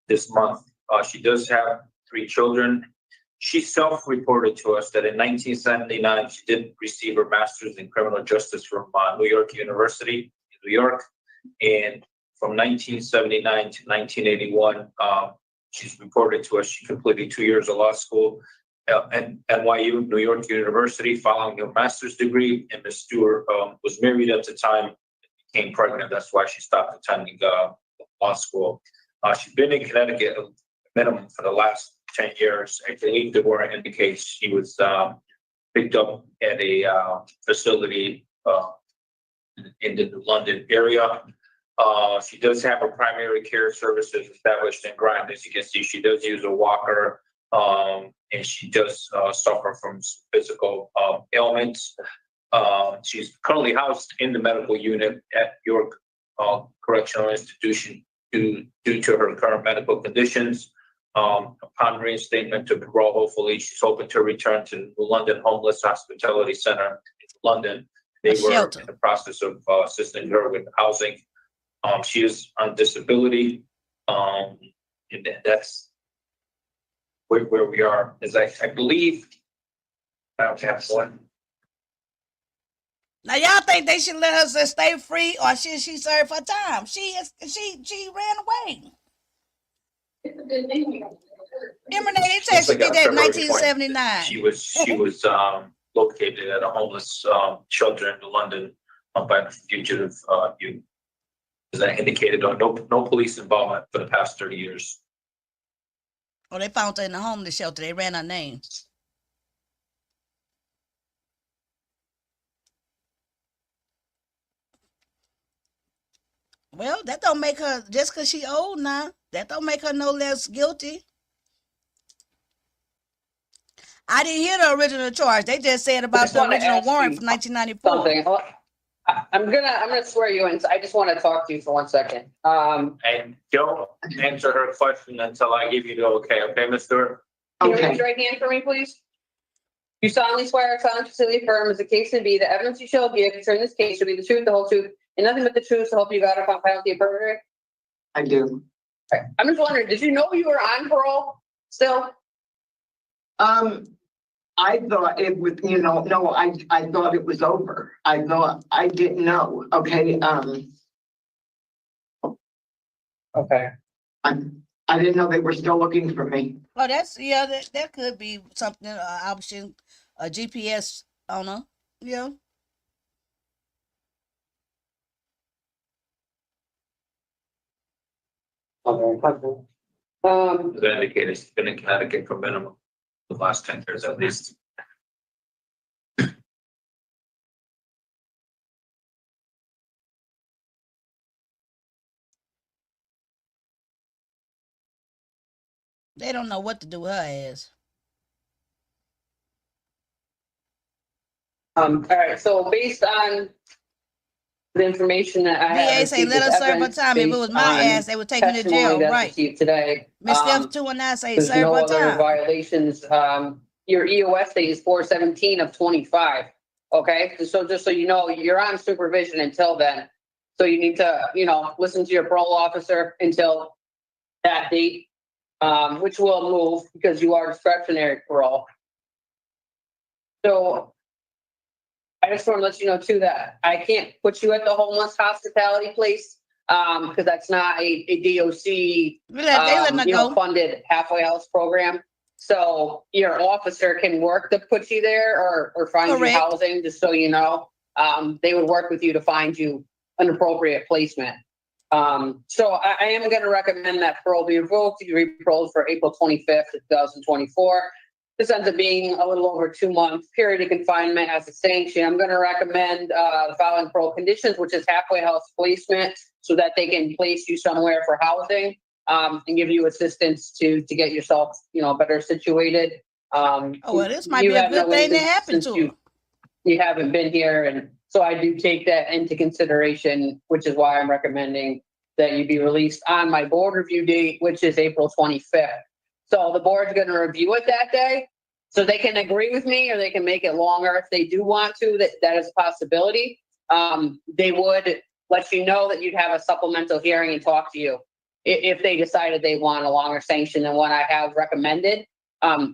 this month. She does have 3 children. She self-reported to us that in 1979, she did receive her master's in criminal justice from New York University in New York. And from 1979 to 1981, she's reported to us she completed 2 years of law school at NYU, New York University, following her master's degree. And Ms. Stewart was married at the time, became pregnant. That's why she stopped attending law school. She's been in Connecticut a minimum for the last 10 years. I believe the warrant indicates she was picked up at a facility in the London area. She does have her primary care services established in Groton. As you can see, she does use a walker, and she does suffer from physical ailments. She's currently housed in the medical unit at York Correctional Institution due to her current medical conditions. Upon reinstatement to parole, hopefully, she's hoping to return to the London Homeless Hospitality Center in London. They were in the process of assisting her with housing. She is on disability, and that's where we are. As I believe, I don't have one. Now y'all think they should let her just stay free, or should she serve her time? She ran away. Remember they said she did that in 1979. She was located at a homeless shelter in London by the fugitive youth. As I indicated, no police involvement for the past 30 years. Oh, they found her in the homeless shelter. They ran her name. Well, that don't make her, just because she old now, that don't make her no less guilty. I didn't hear the original charge. They just said about the original warrant from 1994. Something. I'm gonna swear you in. I just want to talk to you for 1 second. And don't answer her question until I give you the okay. Okay, Ms. Stewart? Can you raise your right hand for me, please? You solemnly swear or solemnly affirm as the case may be, the evidence you shall give concerning this case shall be the truth, the whole truth, and nothing but the truth, so help you God upon penalty of perjury? I do. Okay. I'm just wondering, did you know you were on parole still? I thought it was, no, I thought it was over. I thought, I didn't know, okay, Okay. I didn't know they were still looking for me. Oh, that could be something, option, a GPS owner, yeah. Okay. The indicator's been in Connecticut for minimum the last 10 years at least. They don't know what to do with her ass. All right. So based on the information that I have, VA say let us serve her time. If it was my ass, they would take me to jail. Right. Today. Miss Steph 219 say There's serve no her other time. violations. Your EOS date is 4/17 of 25. Okay. So just so you know, you're on supervision until then. So you need to, listen to your parole officer until that date, which will move because you are discretionary parole. So I just want to let you know too that I can't put you at the homeless hospitality place because that's not a DOC funded halfway house program. So your officer can work to put you there or find you housing, just so you know. They would work with you to find you an appropriate placement. So I am going to recommend that parole be revoked. You re-paroled for April 25th, 2024. This ends up being a little over 2 month period of confinement as a sanction. I'm going to recommend the following parole conditions, which is halfway house placement, so that they can place you somewhere for housing and give you assistance to get yourself, better situated. Well, this might be a good thing that happened to you. You haven't been here, and so I do take that into consideration, which is why I'm recommending that you be released on my board review date, which is April 25th. So the board's going to review it that day. So they can agree with me or they can make it longer if they do want to, that is a possibility. They would let you know that you'd have a supplemental hearing and talk to you if they decided they want a longer sanction than what I have recommended.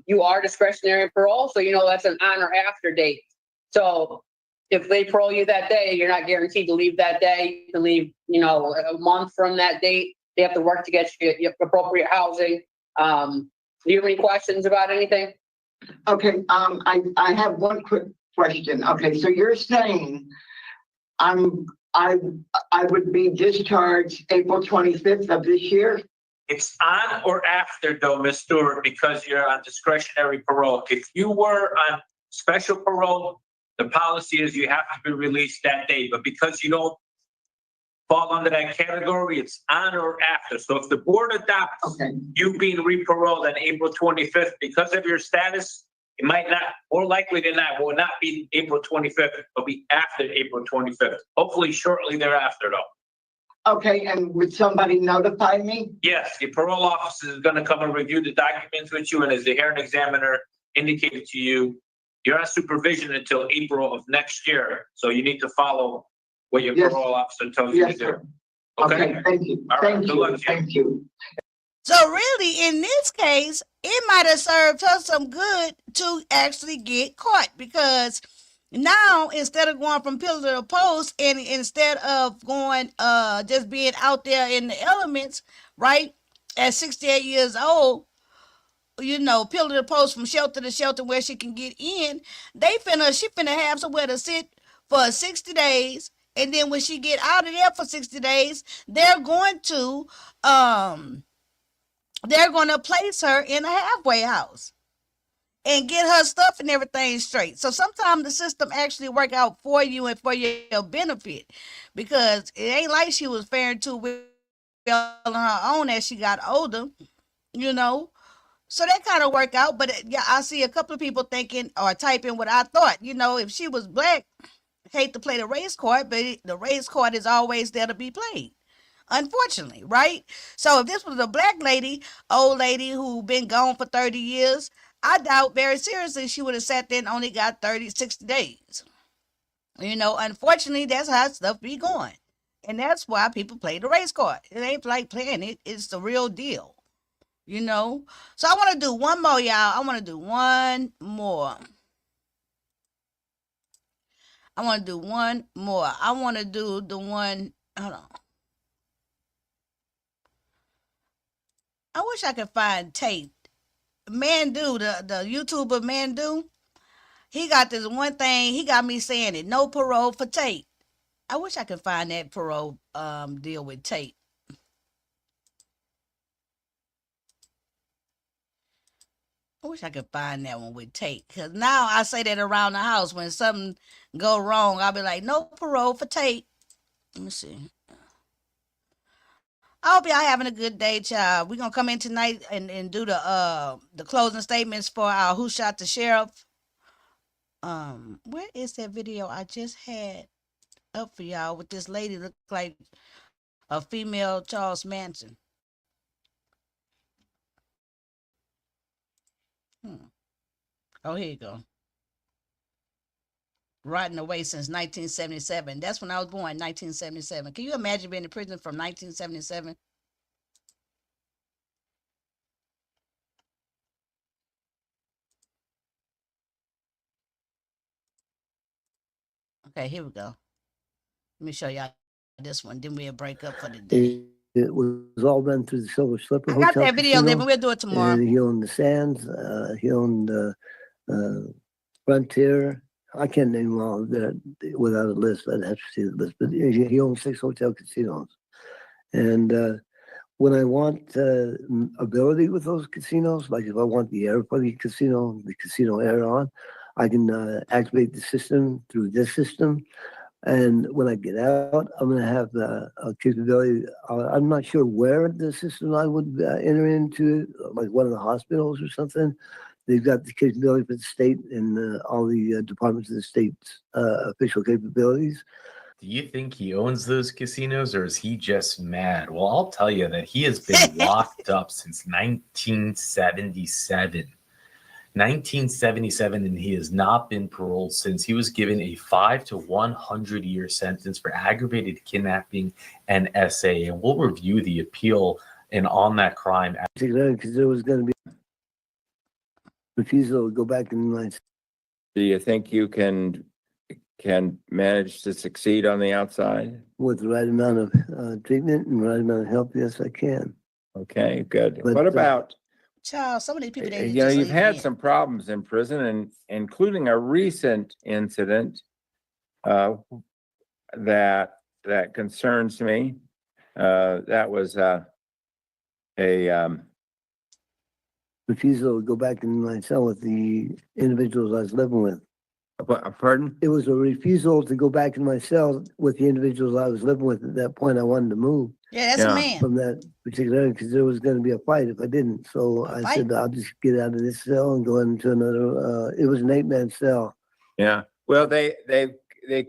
You are discretionary parole, so that's an on or after date. So if they parole you that day, you're not guaranteed to leave that day. You can leave, a month from that date. They have to work to get you appropriate housing. Do you have any questions about anything? Okay, I have one quick question. Okay, so you're saying I would be discharged April 25th of this year? It's on or after though, Ms. Stewart, because you're on discretionary parole. If you were on special parole, the policy is you have to be released that day, but because you don't fall under that category, it's on or after. So if the board adopts you being re-paroled on April 25th, because of your status, it might not, more likely than not, will not be April 25th, it'll be after April 25th. Hopefully shortly thereafter though. Okay, and would somebody notify me? Yes, your parole officer is gonna come and review the documents with you, and as the hearing examiner indicated to you, you're on supervision until April of next year. So you need to follow what your parole officer tells you to do. Sir. Okay, thank you. All right, good luck to you. Thank you. So really, in this case, it might have served her some good to actually get caught, because now instead of going from pillar to post and instead of going just being out there in the elements, right, at 68 years old, pillar to post from shelter to shelter where she can get in, she finna have somewhere to sit for 60 days. And then when she get out of there for 60 days, they're going to place her in a halfway house and get her stuff and everything straight. So sometimes the system actually work out for you and for your benefit, because it ain't like she was faring too well on her own as she got older, So that kind of worked out, but yeah, I see a couple of people thinking or typing what I thought. You know, if she was black, hate to play the race card, but the race card is always there to be played. Unfortunately, right? So if this was a black lady, old lady who been gone for 30 years, I doubt very seriously she would have sat there and only got 30, 60 days. You know, unfortunately, that's how stuff be going. And that's why people play the race card. It ain't like playing it, it's the real deal. You know? So I want to do one more, y'all. I want to do one more. I want to do one more. I want to do the one. Hold on. I wish I could find Tate. Mandu, the YouTuber Mandu. He got this one thing. He got me saying it. No parole for Tate. I wish I could find that parole deal with Tate. I wish I could find that one with Tate. Because now I say that around the house. When something go wrong, I'll be like, no parole for Tate. Let me see. I hope y'all having a good day, child. We're going to come in tonight and do the closing statements for our Who Shot the Sheriff. Where is that video I just had up for y'all with this lady look like a female Charles Manson? Oh, here you go. Rotting away since 1977. That's when I was born, 1977. Can you imagine being in prison from 1977? Okay, here we go. Let me show y'all this one. Then we'll break up for the day. It was all done through the Silver Slipper I got Hotel that video, Casino, Living. We'll do it tomorrow. And he owned the Sands. He owned Frontier. I can't name them all that without a list. I'd have to see the list. But he owned 6 hotel casinos. And when I want ability with those casinos, like if I want the air for the casino air on, I can activate the system through this system. And when I get out, I'm going to have a capability. I'm not sure where the system I would enter into, like one of the hospitals or something. They've got the capability for the state and all the departments of the state's official capabilities. Do you think he owns those casinos or is he just mad? Well, I'll tell you that he has been locked up since 1977. 1977, and he has not been paroled since. He was given a 5 to 100 year sentence for aggravated kidnapping and SA. And we'll review the appeal and on that crime. Because there was going to be refusal to go back in line. Do you think you can manage to succeed on the outside? With the right amount of treatment and the right amount of help, yes, I can. Okay, good. But, what about child? Some of these people, they you've had some problems in prison, and including a recent incident that concerns me. That was a refusal to go back in my cell with the individuals I was living with. Pardon? It was a refusal to go back in my cell with the individuals I was living with. At that point, I wanted to move. Yeah, that's a man. From that particular area, because there was going to be a fight if I didn't. So I said, I'll just get out of this cell and go into another. It was an 8-man cell. Yeah. Well, they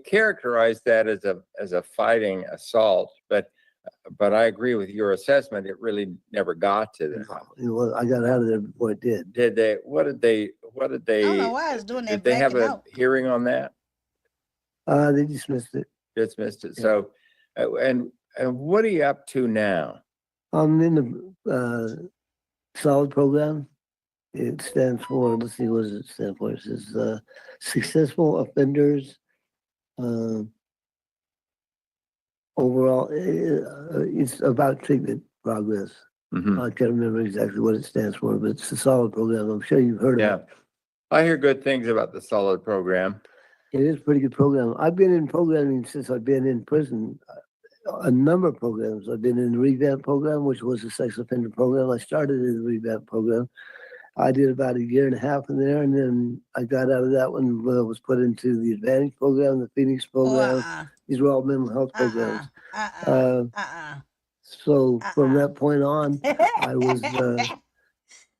characterized that as a fighting assault, but I agree with your assessment. It really never got to that. Well, I got out of there before it did. Did they? What did they? I don't know why it's doing that. Did they have a hearing on that? They dismissed it. Dismissed it. Yeah. So, and what are you up to now? I'm in the solid program. It stands for, let's see, what does it stand for? It says successful offenders. Overall, it's about treatment progress. Mm-hmm. I can't remember exactly what it stands for, but it's a solid program. I'm sure you've heard of it. I hear good things about the solid program. It is a pretty good program. I've been in programming since I've been in prison. A number of programs. I've been in the revamp program, which was a sex offender program. I started in the revamp program. I did about 1.5 years in there, and then I got out of that one when I was put into the Advantage program, the Phoenix program. These were all mental health programs. So from that point on, I was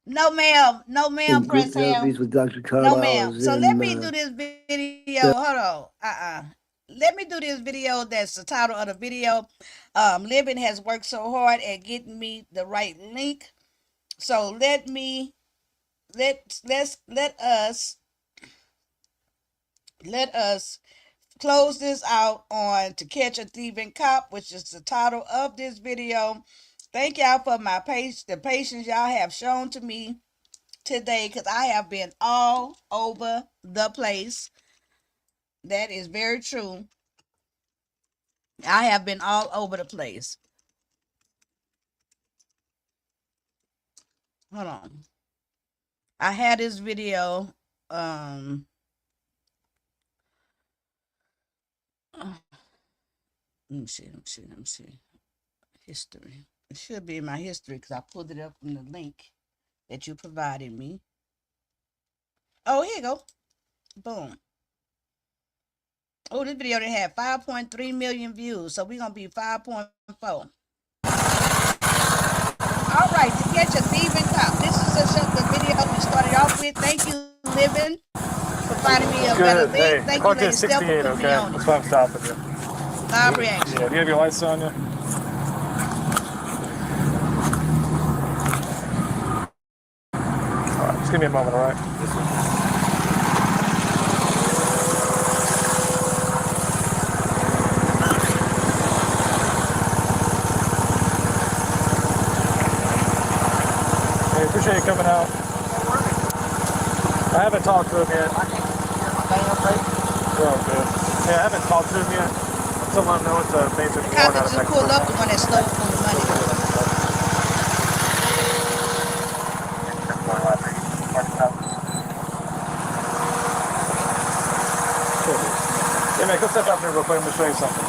No, ma'am. No, ma'am, in group Prince Ham. therapies with Dr. No, Carlisle. ma'am. So let me do this video. Hold on. Let me do this video. That's the title of the video. Living has worked so hard at getting me the right link. So let us close this out on To Catch a Thieving Cop, which is the title of this video. Thank y'all for the patience y'all have shown to me today, because I have been all over the place. That is very true. I have been all over the place. Hold on. I had this video. Let me see. History. It should be in my history because I pulled it up from the link that you provided me. Oh, here you go. Boom. Oh, this video that had 5.3 million views. So we're going to be 5.4. All right, To Catch a Thieving Cop. This is the video we started off with. Thank you, Living, for finding me a better link. Hey, Thank you, clock Lady is Steph, for 68, putting me okay? on it. That's why I'm stopping you. Live reaction. Yeah, do you have your lights on you? All right, just give me a moment, all right? Hey, appreciate you coming out. I haven't talked to him yet. Oh, good. Yeah, I haven't talked to him yet. Until I know it's a basic The cop that just pulled up, the one that stole from the money. Hey man, go step out there real quick. I'm gonna show you something.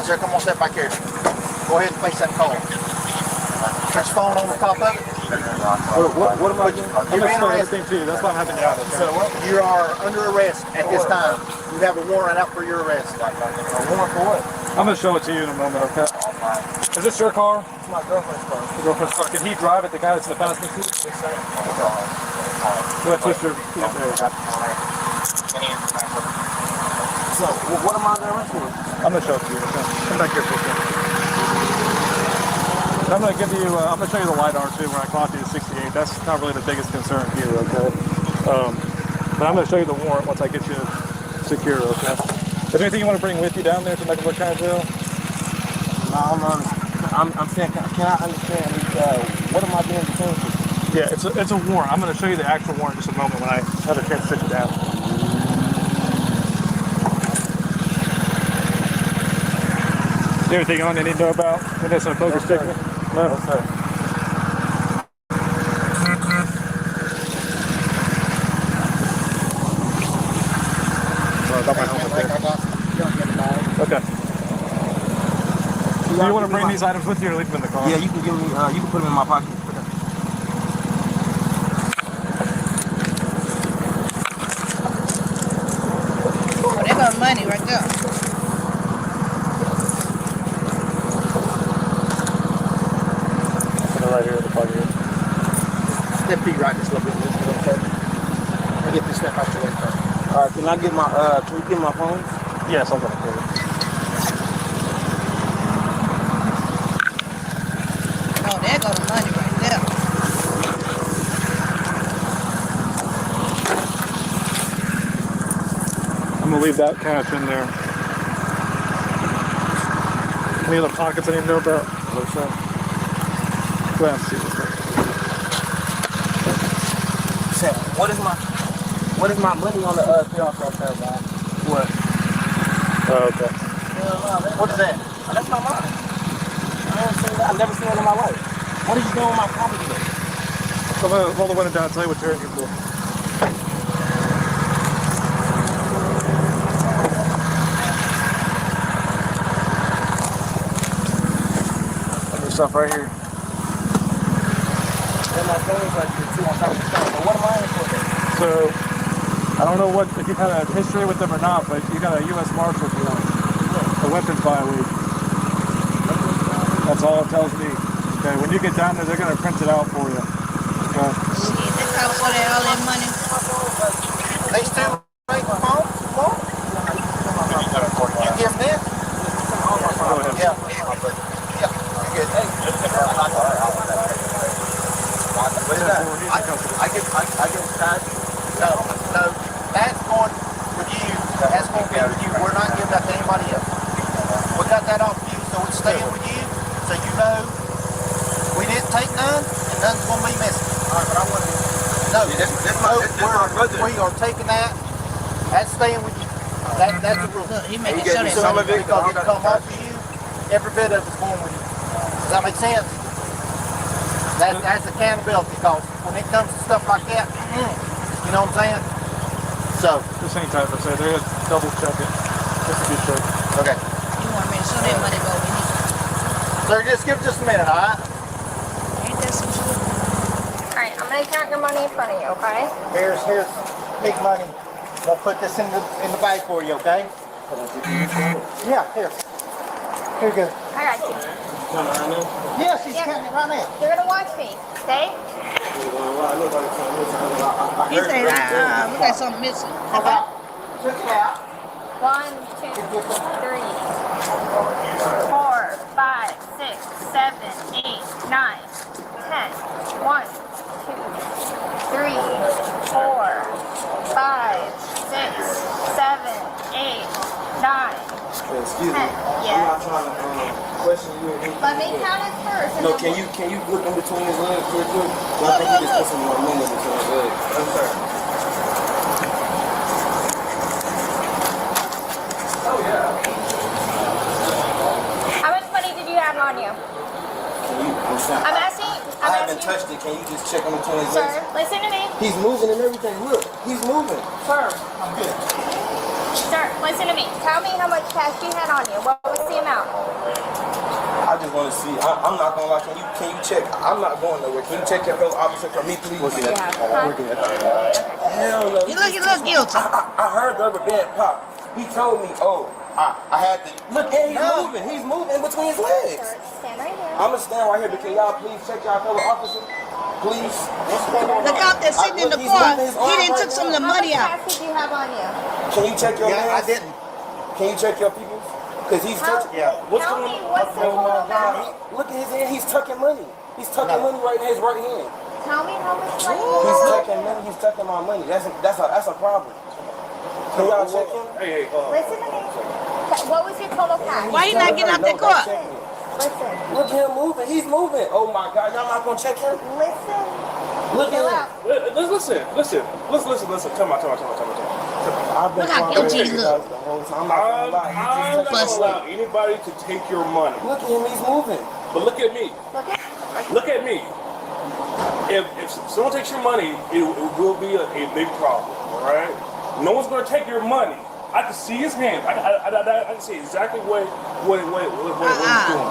Sir, come on, step back here. Go ahead and face that call. Touch phone on the top of it. What am I doing? I'm gonna show everything to you. That's why I'm having you out. Okay? So you are under arrest at this time. You have a warrant out for your arrest. A warrant for what? I'm gonna show it to you in a moment, okay? Is this your car? It's my girlfriend's car. Your girlfriend's car. Can he drive it? The guy that's in the passenger seat? Go ahead, twist your feet up there. So, what am I under arrest for? I'm gonna show it to you. Okay? Come back here for a second. I'm gonna give you. I'm gonna show you the LiDAR too. When I clocked you at 68, that's not really the biggest concern here, okay? But I'm gonna show you the warrant once I get you secure, okay? Is there anything you want to bring with you down there to Mecklenburg County Jail? No, I'm saying, can I understand what am I being detained for? Yeah, it's a warrant. I'm gonna show you the actual warrant in just a moment when I have a chance to sit you down. Is there anything on you need to know about? And that's a poker stick? No, sir. Okay. Do you want to bring these items with you or leave them in the car? Yeah, you can give me. You can put them in my pocket. Oh, they got money right there. Right here in the pocket. Step feet right just a little bit. Okay. Let me get this step out your way first. All right, can I get my can you give my phone? Yes, I'm gonna put it. Oh, there go the money right there. I'm gonna leave that cash in there. Any other pockets I need to know about? Looks like. Let's see. Sam, what is my money on the payoff right there, man? What? Oh, okay. What is that? Oh, that's not mine. I've never seen that in my life. What are you doing with my property? So I'm gonna roll the window down and tell you what you're in here for. Stuff right here. And my phone's right here too on top of the phone. But what am I in for? So I don't know what if you've had a history with them or not, but you got a U.S. Marshal for a weapons violation. That's all it tells me. Okay, when you get down there, they're gonna print it out for you. Okay. Shit, the cops for that all that money. They still make the phone? You give them? Yeah. What is that? I get that. No, that's going with you. That's going to be with you. We're not giving that to anybody else. We got that off you, so it's staying with you. So you know we didn't take none, and none's going to be missing. All right, but I want to. No, we are taking that. That's staying with you. That's the rule. Look, he making sure that Some of it come off of you. Every bit of it's going with you. Does that make sense? That's accountability, because when it comes to stuff like that, you know what I'm saying? So This ain't time for say. They're gonna double check it just to be sure. okay. you want to make sure that money go in here. Sir, just give just a minute, all right? Ain't that some shit? All right, I'm gonna count your money in front of you, okay? Here's big money. I'll put this in the bag for you, okay? Yeah, here. Here you go. I got you. Yes, he's counting it right now. You're gonna watch me, okay? He say, look like something missing. Okay. Check it out. 1, 2, 3, 4, 5, 6, 7, 8, 9, 10. 1, 2, 3, 4, 5, 6, 7, 8, 9. Excuse me. 10. I'm Yeah. not trying to question you. Let me count it first. and No, then can you look in between his legs real quick? I think he just put some more money in between his legs. I'm sorry. Oh yeah. How much money did you have on you? I'm asking. I haven't touched it. Can you just check in between his Sir, legs? listen to me. He's moving and everything. Look, he's moving. Sir, I'm good. Sir, listen to me. Tell me how much cash you had on you. What was the amount? I just want to see. I'm not gonna lie. Can you check? I'm not going nowhere. Can you check your fellow officer for me, please? Yeah. Hell no. You look guilty. I heard the rubber band pop. He told me, oh, I had to look. And he's moving. He's moving in between his legs. Sir, stand right here. I'm gonna stand right here, but can y'all please check y'all fellow officer? Please. The cop that's sitting in the car, he didn't took some of the money How out. much cash did you have on you? Can you check your Yeah, I hands? didn't. Can you check your people? Because he's touching. What's Tell going me on? what's the Oh my total God. amount. Look at his hand. He's tucking money. He's tucking money right in his right hand. Tell me how much money you He's have on tucking money. He's tucking my money. That's a problem. Can y'all check him? Hey, Listen to me. What was your total cash? Why you not getting out that car? Listen. Look at him moving. He's moving. Oh my God. Y'all not gonna check him? Listen. Look Chill at him. out. Listen. Come on. I've been Look how trying to guilty he you look. guys the whole time. I'm not gonna lie. I'm not gonna allow anybody to take your money. Look at him. He's moving. But look at me. Look at me. If someone takes your money, it will be a big problem. All right. No one's gonna take your money. I can see his hands. I can see exactly what he's doing.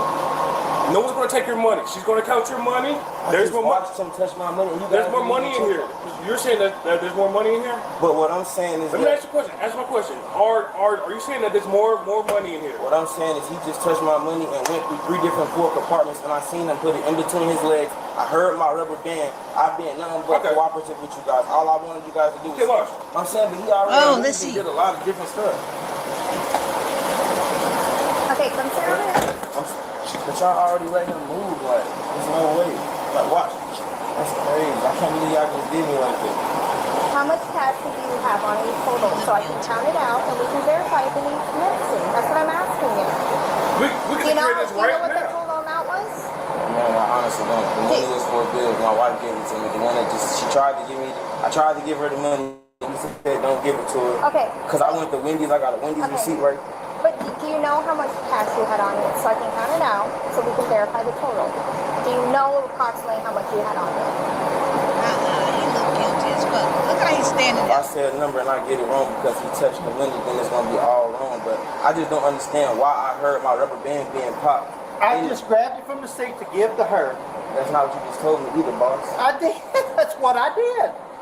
No one's gonna take your money. She's gonna count your money. There's more money. Watch him touch my money. You There's guys more didn't money even in check here. it. You're saying that there's more money in here? But what I'm saying is Let me ask you a question. Ask my question. Are you saying that there's more money in here? What I'm saying is he just touched my money and went through 3 different floor compartments, and I seen him put it in between his legs. I heard my rubber band. I've been nothing but cooperative with you guys. All I wanted you guys to do was. I'm saying, but he already did a lot of different stuff. Okay, come sit over here. But y'all already let him move. Like, there's no way. Like, watch. That's crazy. I can't believe y'all just did me like that. How much cash did you have on you total so I can count it out and we can verify if it's missing? That's what I'm asking you. We can Do you know this what right the now. total amount was? Man, I honestly don't. The money was for bills. My wife gave it to me. The one that she tried to give me, I tried to give her the money. He said, don't give it to her. Okay. Because I went to Wendy's. I got a Wendy's receipt right. But do you know how much cash you had on you so I can count it out so we can verify the total? Do you know approximately how much you had on you? You look guilty as fuck. Look how he's standing If I say a number and I get it wrong because he touched the money, then it's going to be all wrong. But I just don't understand why I heard my rubber band being popped. I just grabbed it from the seat to give to her. That's not what you just told me either, boss. I did. That's what I did.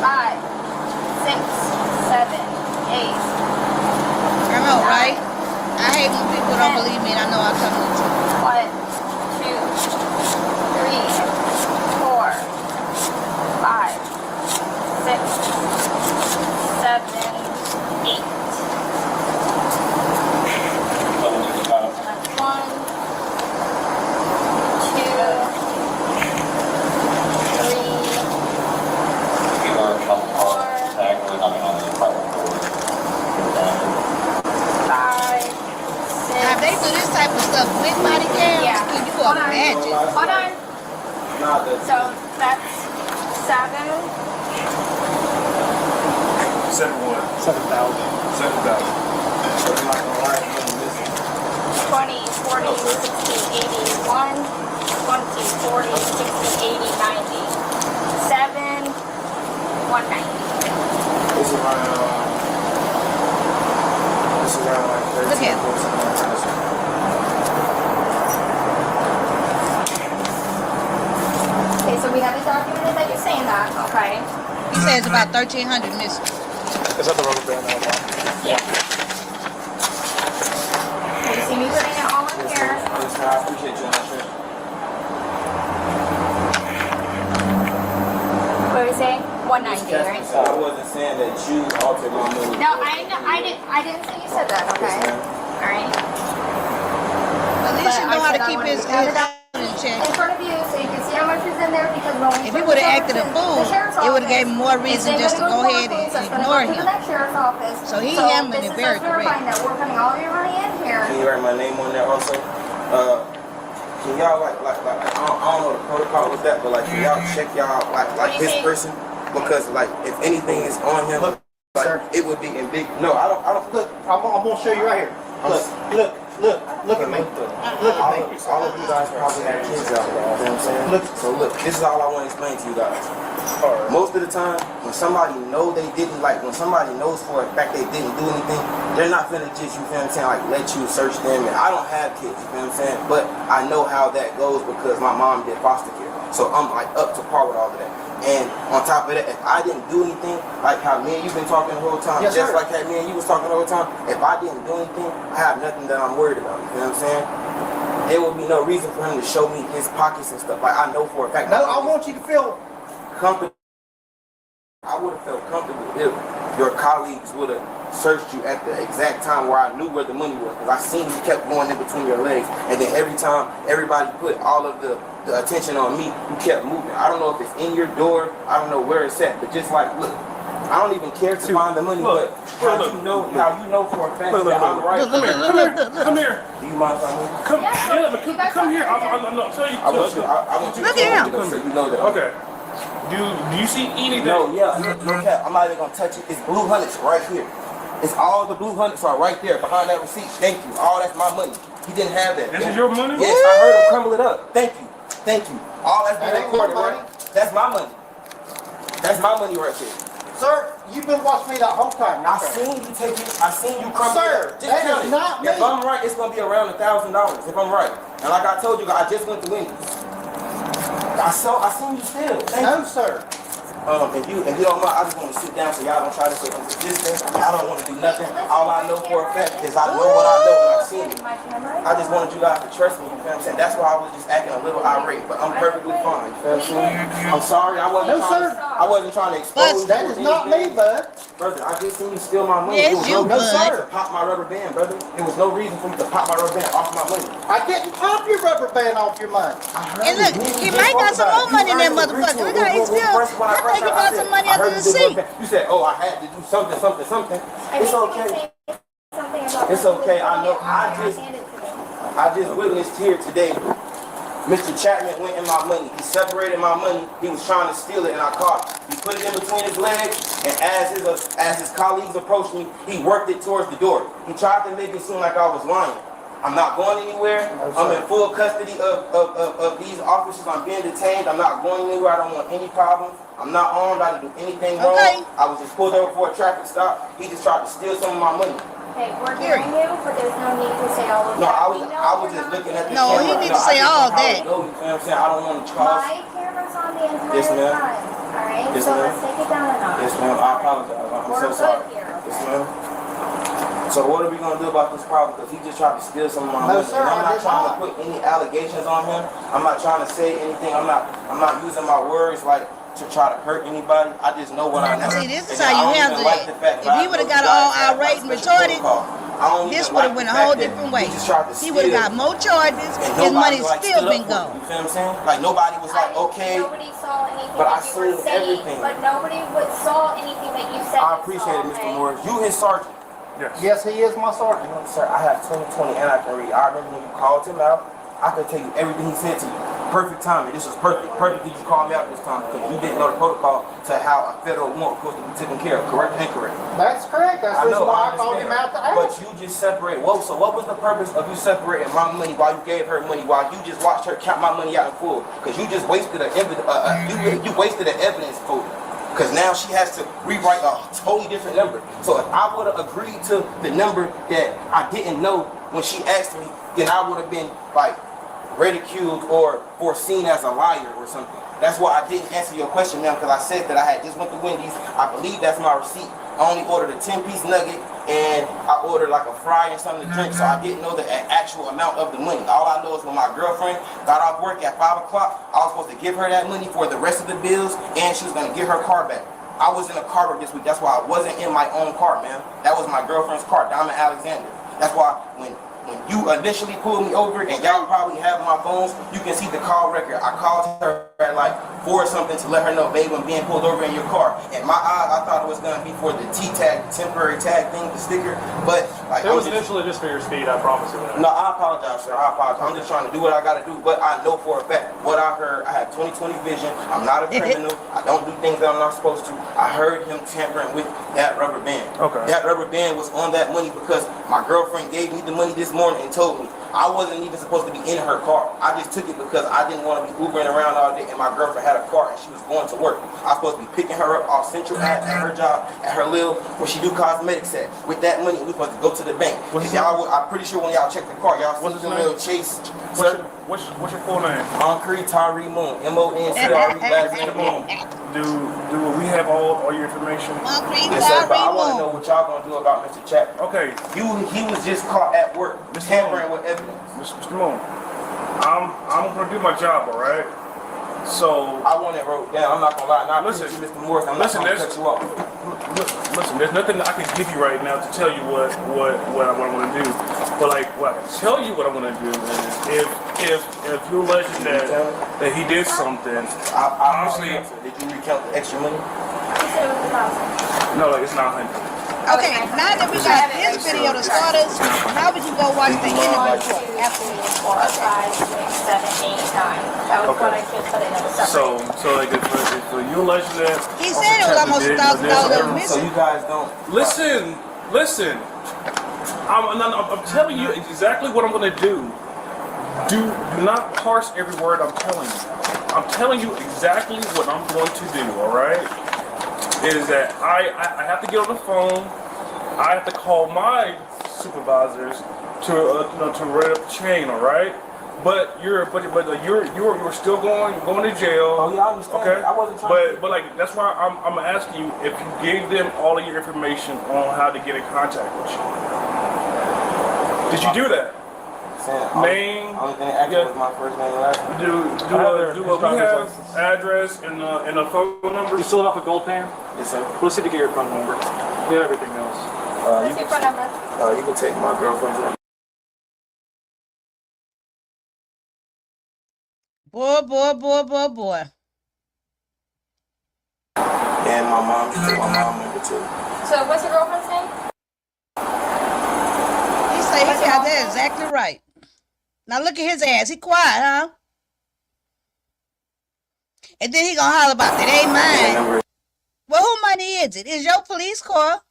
5, 6, 7, 8. I know, right? I hate when people don't believe me and I know I'm telling the truth. 1, 2, 3, 4, 5, 6, 7, 8. That's 1, with body cams? Yeah. Can you Hold on. imagine? Hold on. So that's 7. 7,000. 20, 40, 60, 81, 20, 40, 60, 80, 90. 7, 190. It's around like 13. Look at Okay, so we have it documented that you're saying that, okay? He says about 1,300 missing. Is that the rubber band that I bought? Yeah. You see me putting it all in here. I appreciate you. What are we saying? 190, right? I wasn't saying that you altered my mood. No, I didn't say you said that, okay? All right. At least you know how to keep his in check. In front of you, so you can see how much is in there, because when we If he would have acted a fool, it would have gave him more reason just to go ahead and ignore him. So he handling it very correct. That we're putting all your money in here. Can you write my name on there also? Can y'all like I don't know the protocol with that, but like can y'all check y'all like this person, because like if anything is on him, like it would be in big. No, I don't look. I'm gonna show you right here. Look at me. All of you guys probably have kids out there. You know what I'm saying? Look, this is all I want to explain to you guys. Most of the time, when somebody know they didn't, like when somebody knows for a fact they didn't do anything, they're not gonna just, you feel what I'm saying, like let you search them. And I don't have kids, you feel what I'm saying? But I know how that goes because my mom did foster care. So I'm like up to par with all of that. And on top of that, if I didn't do anything, like how me and you've been talking the whole time, yes, just sir. like how me and you was talking the whole time, if I didn't do anything, I have nothing that I'm worried about. You know what I'm saying? There would be no reason for him to show me his pockets and stuff. Like I know for a fact. No, I want you to feel comfortable. I would have felt comfortable if your colleagues would have searched you at the exact time where I knew where the money was. Because I seen you kept going in between your legs. And then every time everybody put all of the attention on me, you kept moving. I don't know if it's in your door. I don't know where it's at. But just like, look, I don't even care to find the money. But how you know for a fact that I'm right. Come here. Do you mind if I move? Come here. I'm telling you. I want you to so you know that. Okay. Do you see anything? No, yeah, no cap. I'm not even gonna touch it. It's blue hundreds right here. It's all the blue hundreds are right there behind that receipt. Thank you. All that's my money. He didn't have that. This is your money? Yes, I heard him crumble it up. Thank you. Thank you. All that's been recorded, right? That's my money. That's my money right there. Sir, you've been watching me that whole time. I seen you take it. I seen you crumble Sir, it up. Just that count is it. not me. If I'm right, it's gonna be around $1,000. If I'm right, and like I told you, I just went to Wendy's. I seen you still. No, sir. If you don't mind, I just want to sit down so y'all don't try to say consistent. I don't want to do nothing. All I know for a fact is I know what I know and I've seen it. I just wanted you guys to trust me, you feel what I'm saying? That's why I was just acting a little irate, but I'm perfectly fine, you feel what I'm saying? I'm sorry, I wasn't trying to expose you. That is not me, bud. Brother, I just seen you steal my money. Yeah, There it's was no you, reason bud. to pop my rubber band, brother. There was no reason for me to pop my rubber band off my money. I didn't pop your rubber band off your money. And look, he might got some more money in that motherfucker. Look how he's still. I think he got some money under the seat. You said, oh, I had to do something. It's okay. It's okay. I know. I just witnessed here today. Mr. Chapman went in my money. He separated my money. He was trying to steal it, and I caught him. He put it in between his legs, and as his colleagues approached me, he worked it towards the door. He tried to make it seem like I was lying. I'm not going anywhere. I'm in full custody of these officers. I'm being detained. I'm not going anywhere. I don't want any problems. I'm not armed. I didn't do anything wrong. I was just pulled over for a traffic stop. He just tried to steal some of my money. Okay, we're hearing you, but there's no need to say all of that. No, I was just looking at the No, camera. he need to say all that. You know what I'm saying? I don't want to cause. My camera's on the entire Yes, ma'am. time, all right? Yes, So ma'am. let's take it down a notch. Yes, ma'am. I apologize. I'm We're so sorry. good here, Yes, ma'am. So what are we gonna do about this problem? Because he just tried to steal some of my money. sir, And I'm I not did trying not. to put any allegations on him. I'm not trying to say anything. I'm not using my words like to try to hurt anybody. I just know what I know. See, this is And how I you don't even handle like it. the fact If that he I would have know got you guys all have, like, irate and special retarded, protocol. I don't this even would have like went the a whole fact that different way. he just tried to He would have steal. got more charges. And His nobody, money's like, still stood up been for him. gone. You feel what I'm saying? Like nobody was like, okay. Nobody saw anything But I that you were seen saying, everything. but nobody saw anything that you said. I appreciate it, Mr. Morris. You his sergeant. Yes. Yes, he is my sergeant. Sir, I have 2020 and I can read. I remember when you called him out. I can tell you everything he said to you. Perfect timing. This was perfect. Perfect that you called me out this time because you didn't know the protocol to how a federal warrant was supposed to be taken care of. Correct and incorrect? That's correct. That's the reason why I called him out to ask. But you just separated. Whoa, so what was the purpose of you separating my money while you gave her money, while you just watched her count my money out in full? Because you just wasted you wasted an evidence for it. Because now she has to rewrite a totally different number. So if I would have agreed to the number that I didn't know when she asked me, then I would have been like ridiculed or foreseen as a liar or something. That's why I didn't answer your question, ma'am, because I said that I had just went to Wendy's. I believe that's my receipt. I only ordered a 10-piece nugget and I ordered like a fry and something to drink, so I didn't know the actual amount of the money. All I know is when my girlfriend got off work at 5 o'clock, I was supposed to give her that money for the rest of the bills, and she was going to get her car back. I was in a car this week. That's why I wasn't in my own car, man. That was my girlfriend's car, Diamond Alexander. That's why when you initially pulled me over, and y'all probably have my phones, you can see the call record. I called her at like 4 or something to let her know, babe, I'm being pulled over in your car. In my eyes, I thought it was gonna be for the T-tag, temporary tag thing, the sticker, but like it was initially just for your speed, I promise you that. No, I apologize, sir. I apologize. I'm just trying to do what I gotta do, but I know for a fact what I heard. I have 20/20 vision. I'm not a criminal. I don't do things that I'm not supposed to. I heard him tampering with that rubber band. Okay. That rubber band was on that money because my girlfriend gave me the money this morning and told me I wasn't even supposed to be in her car. I just took it because I didn't want to be Ubering around all day, and my girlfriend had a car and she was going to work. I was supposed to be picking her up off Central at her job, at her little, where she do cosmetics at. With that money, we supposed to go to the bank. I'm pretty sure when y'all check the car, y'all see the little Chase. What's your full name? Moncree Tyree Moon. M-O-N-C-R-E, last name Moon. Do we have all your information? Yes, sir, but I want to know what y'all gonna do about Mr. Chapman. Okay. He was just caught at work, tampering with evidence. Mr. Moon, I'm gonna do my job, all right? So I want it wrote down. I'm not gonna lie. Now, listen, Mr. Morris, I'm not gonna cut you off. Listen, there's nothing I can give you right now to tell you what I want to do. But like, what I can tell you what I want to do is if you're alleging that he did something, honestly, did you recount the extra money? No, like it's not 100. Okay, now that we got this video to start us, now we can go watch the interview report afterwards. 4, 5, 6, 7, 8, 9. That was what I just put in. It was separate. So like if you alleging that He said it was almost $1,000 missing. So you guys don't listen. I'm telling you exactly what I'm gonna do. Do not parse every word I'm telling you. I'm telling you exactly what I'm going to do. All right. Is that I have to get on the phone. I have to call my supervisors to run up the chain. All right. But you're still going to jail. Oh yeah, I understand. Okay. I wasn't trying But like that's why I'm asking you if you gave them all of your information on how to get in contact with you. Did you do that? Name. Only thing actually was my first name and last name. Do we have address and a phone number? You still have a gold pan? Yes, sir. We'll see to get your phone number. We have everything else. What's your phone number? You can take my girlfriend's number. Boy. And my mom can take my mom number too. So what's your girlfriend's name? He said he got that exactly right. Now look at his ass. He quiet, huh? And then he gonna holler about that ain't mine. Well, who money is it? It's your police car.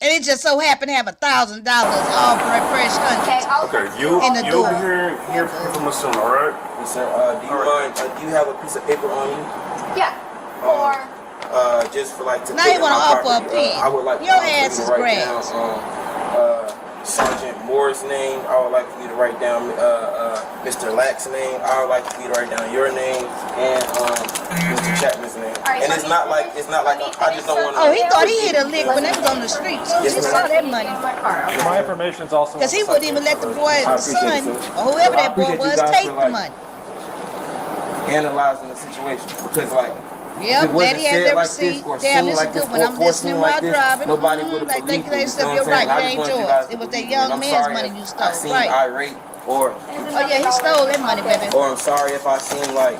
And it just so happened to have $1,000 all fresh hundreds. Okay, you hear from us soon, all right? Yes, sir. Do you have a piece of paper on you? Yeah. Or just for like to now put you in wanna my offer property. a pen. I would like Your for you ass to is write grass. down Sergeant Moore's name. I would like for you to write down Mr. Lack's name. I would like for you to write down your name and Mr. Chapman's name. Right, and it's not like I just don't want to. Oh, he thought he hit a lick when they was on the street. So he saw that money. My information's also. Because he wouldn't even let the boy's son, or whoever that boy was, take the money. Analyzing the situation because like. Yep, Daddy had that receipt. Damn, this is good when I'm listening while driving. Nobody would have like believed they said, you're right, it ain't yours. It was that young man's money you stole, right? Irate or oh yeah, he stole that money, baby. Or I'm sorry if I seem like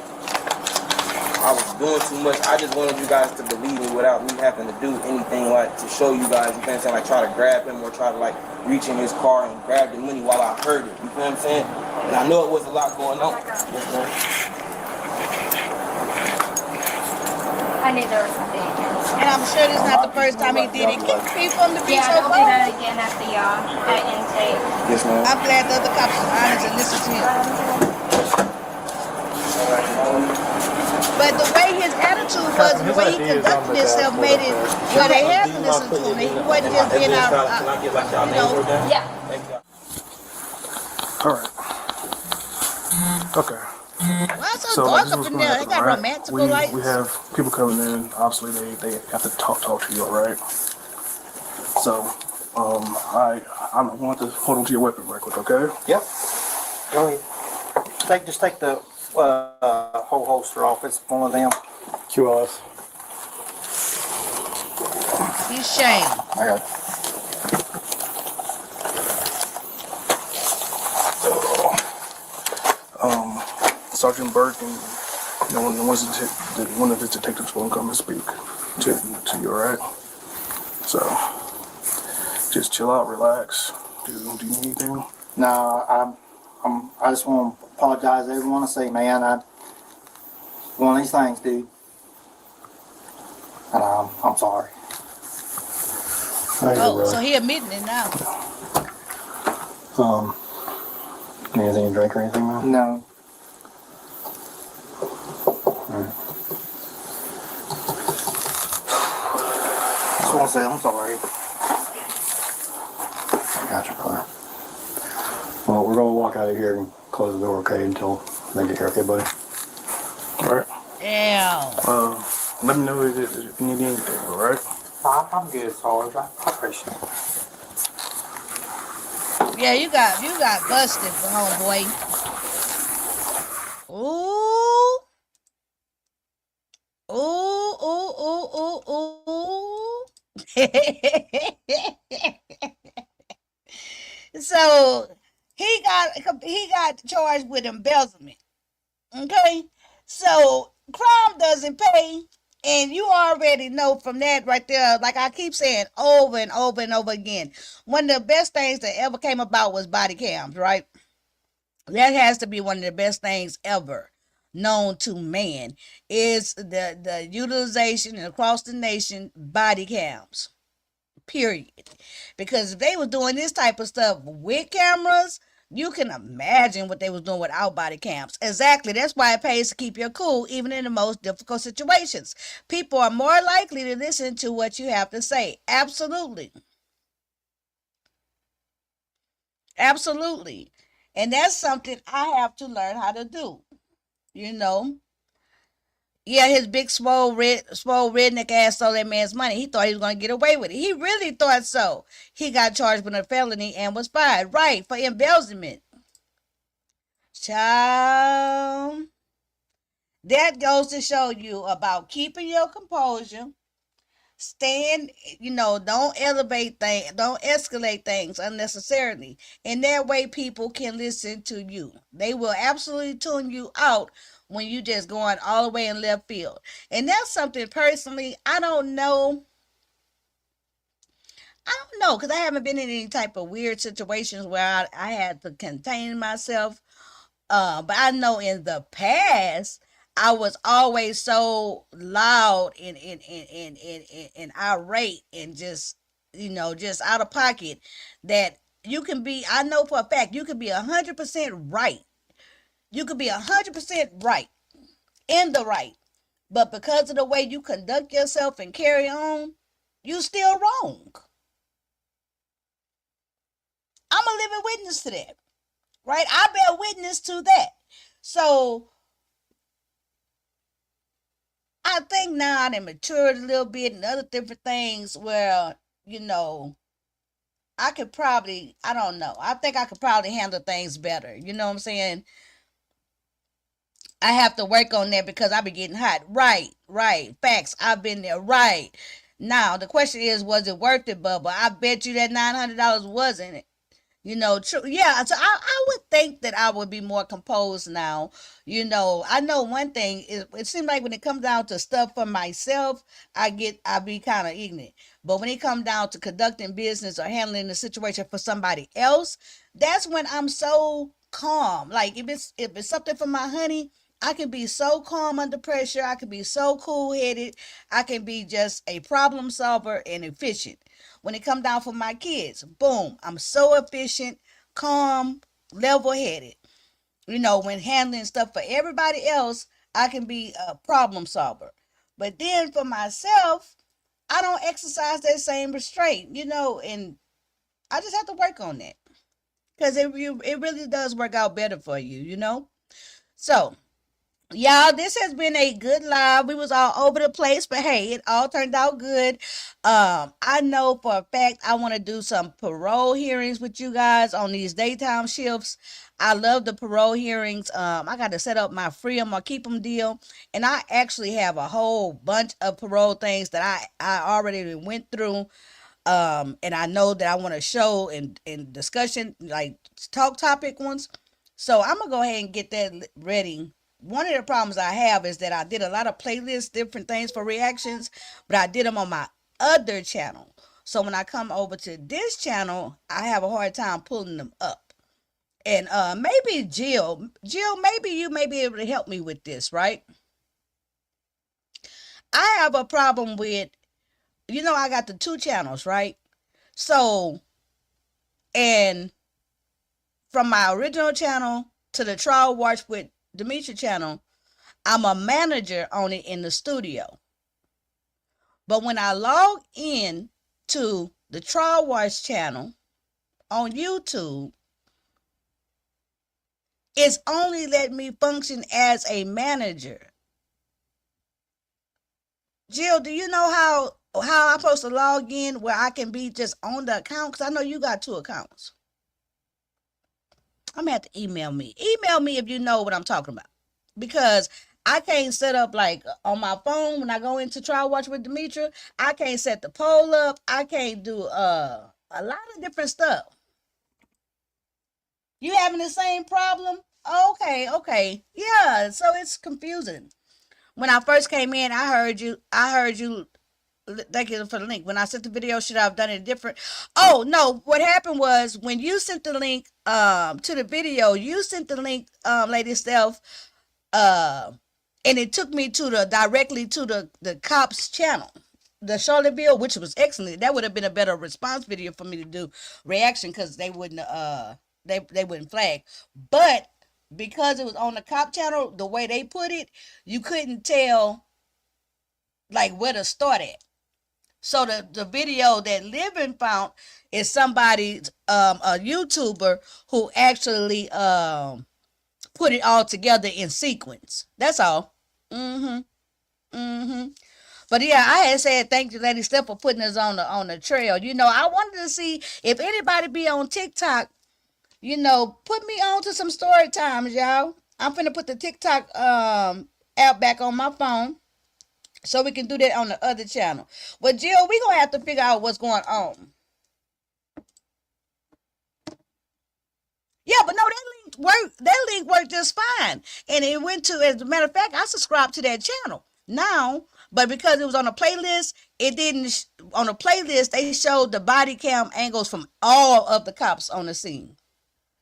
I was doing too much. I just wanted you guys to believe me without me having to do anything like to show you guys, you feel what I'm saying, like try to grab him or try to like reach in his car and grab the money while I heard it, you feel what I'm saying? And I know it was a lot going on. Yes, ma'am. I knew there was something. And I'm sure this is not the first time he did it. Keep people from the beach. Yeah, don't do that again at the at intake. Yes, ma'am. I'm glad the other cops are honest and listen to him. But the way his attitude was and the way he conducted himself made it where they had to listen to him. He wasn't just being out, you know. Yeah. All right. Okay. Why so dark up in there? They got romantical lights. We have people coming in. Obviously, they have to talk to you, all right? So, I'm going to hold on to your weapon right quick, okay? Yep. Go ahead. Just take the whole holster off. It's one of them. QLS. He's shamed. I got it. Sergeant Burke and one of his detectives will come and speak to you, all right? So, just chill out, relax. Do you need anything? No, I just want to apologize to everyone. I say, man, one of these things, dude. And I'm sorry. Oh, so he admitting it now. Anything to drink or anything, man? No. I just want to say I'm sorry. Gotcha, Claire. Well, we're gonna walk out of here and close the door, okay, until they get here, okay, buddy? All right. Yeah. Let me know if you need anything, all right? I'm good, Sarge. I appreciate it. Yeah, you got busted, homeboy. Ooh. Ooh, ooh, ooh, ooh, ooh. So he got charged with embezzlement. Okay? So crime doesn't pay. And you already know from that right there, like I keep saying over and over and over again, one of the best things that ever came about was body cams, right? That has to be one of the best things ever known to man is the utilization across the nation body cams, period. Because if they were doing this type of stuff with cameras, you can imagine what they was doing without body cams. Exactly. That's why it pays to keep your cool, even in the most difficult situations. People are more likely to listen to what you have to say. Absolutely. Absolutely. And that's something I have to learn how to do. You know? Yeah, his big swole redneck ass stole that man's money. He thought he was going to get away with it. He really thought so. He got charged with a felony and was fired. Right, for embezzlement. Child. That goes to show you about keeping your composure. Stand, don't elevate things, don't escalate things unnecessarily. And that way people can listen to you. They will absolutely tune you out when you just going all the way in left field. And that's something personally, I don't know, because I haven't been in any type of weird situations where I had to contain myself. But I know in the past, I was always so loud and irate and just, just out of pocket that I know for a fact, you could be 100% right. You could be 100% right, in the right. But because of the way you conduct yourself and carry on, you still wrong. I'm a living witness to that, right? I bear witness to that. So I think now I matured a little bit and other different things where, I could probably, I don't know. I think I could probably handle things better. You know what I'm saying? I have to work on that because I be getting hot. Right. Facts. I've been there. Right. Now, the question is, was it worth it, Bubba? I bet you that $900 wasn't it. You know, true. Yeah, so I would think that I would be more composed now. You know, I know one thing, it seems like when it comes down to stuff for myself, I be kind of ignorant. But when it comes down to conducting business or handling the situation for somebody else, that's when I'm so calm. Like if it's something for my honey, I can be so calm under pressure. I can be so cool headed. I can be just a problem solver and efficient. When it come down for my kids, boom, I'm so efficient, calm, level headed. You know, when handling stuff for everybody else, I can be a problem solver. But then for myself, I don't exercise that same restraint, you know, and I just have to work on that because it really does work out better for you, you know. So y'all, this has been a good live. We was all over the place, but hey, it all turned out good. I know for a fact I want to do some parole hearings with you guys on these daytime shifts. I love the parole hearings. I got to set up my free 'em or keep 'em deal, and I actually have a whole bunch of parole things that I already went through. And I know that I want to show in discussion, like talk topic ones. So I'm gonna go ahead and get that ready. One of the problems I have is that I did a lot of playlists, different things for reactions, but I did them on my other channel. So when I come over to this channel, I have a hard time pulling them up. And maybe Jill, maybe you may be able to help me with this, right? I have a problem with, you know, I got the two channels, right? So, and from my original channel to the Trial Watch with Demetri channel, I'm a manager on it in the studio. But when I log in to the Trial Watch channel on YouTube, it's only letting me function as a manager. Jill, do you know how I'm supposed to log in where I can be just on the account? Because I know you got two accounts. I'm going to have to email me. Email me if you know what I'm talking about. Because I can't set up, like, on my phone when I go into Trial Watch with Demetri. I can't set the poll up. I can't do a lot of different stuff. You having the same problem? Okay. Yeah, so it's confusing. When I first came in, I heard you. Thank you for the link. When I sent the video, should I have done it different? Oh, no. What happened was when you sent the link to the video, you sent the link, Lady Steph, and it took me directly to the cops channel, the Charlottesville, which was excellent. That would have been a better response video for me to do reaction because they wouldn't they wouldn't flag. But because it was on the cop channel, the way they put it, you couldn't tell like where to start at. So the video that Living found is somebody, a YouTuber who actually put it all together in sequence. That's all. But yeah, I had said thank you, Lady Steph, for putting us on the trail. You know, I wanted to see if anybody be on TikTok. You know, put me on to some story times, y'all. I'm finna put the TikTok app back on my phone so we can do that on the other channel. Well, Jill, we gonna have to figure out what's going on. Yeah, but no, that link worked just fine. And it went to, as a matter of fact, I subscribed to that channel now, but because it was on a playlist, it didn't, on a playlist, they showed the body cam angles from all of the cops on the scene.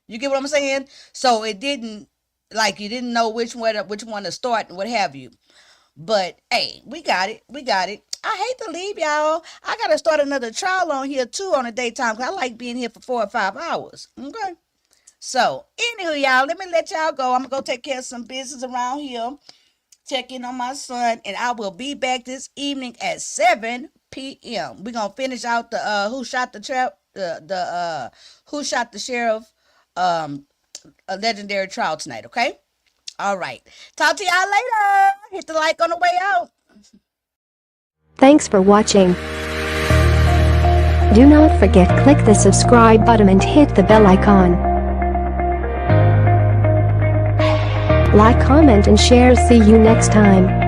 You get what I'm saying? So it didn't, like, you didn't know which one to start and what have you. But hey, we got it. I hate to leave y'all. I gotta start another trial on here too on the daytime because I like being here for 4 or 5 hours. Okay. So anywho, y'all, let me let y'all go. I'm gonna go take care of some business around here. Check in on my son, and I will be back this evening at 7 p.m. We're gonna finish out the who shot the who shot the sheriff a legendary trial tonight, okay? All right. Talk to y'all later. Hit the like on the way out. Thanks for watching. Do not forget click the subscribe button and hit the bell icon. Like, comment and share. See you next time.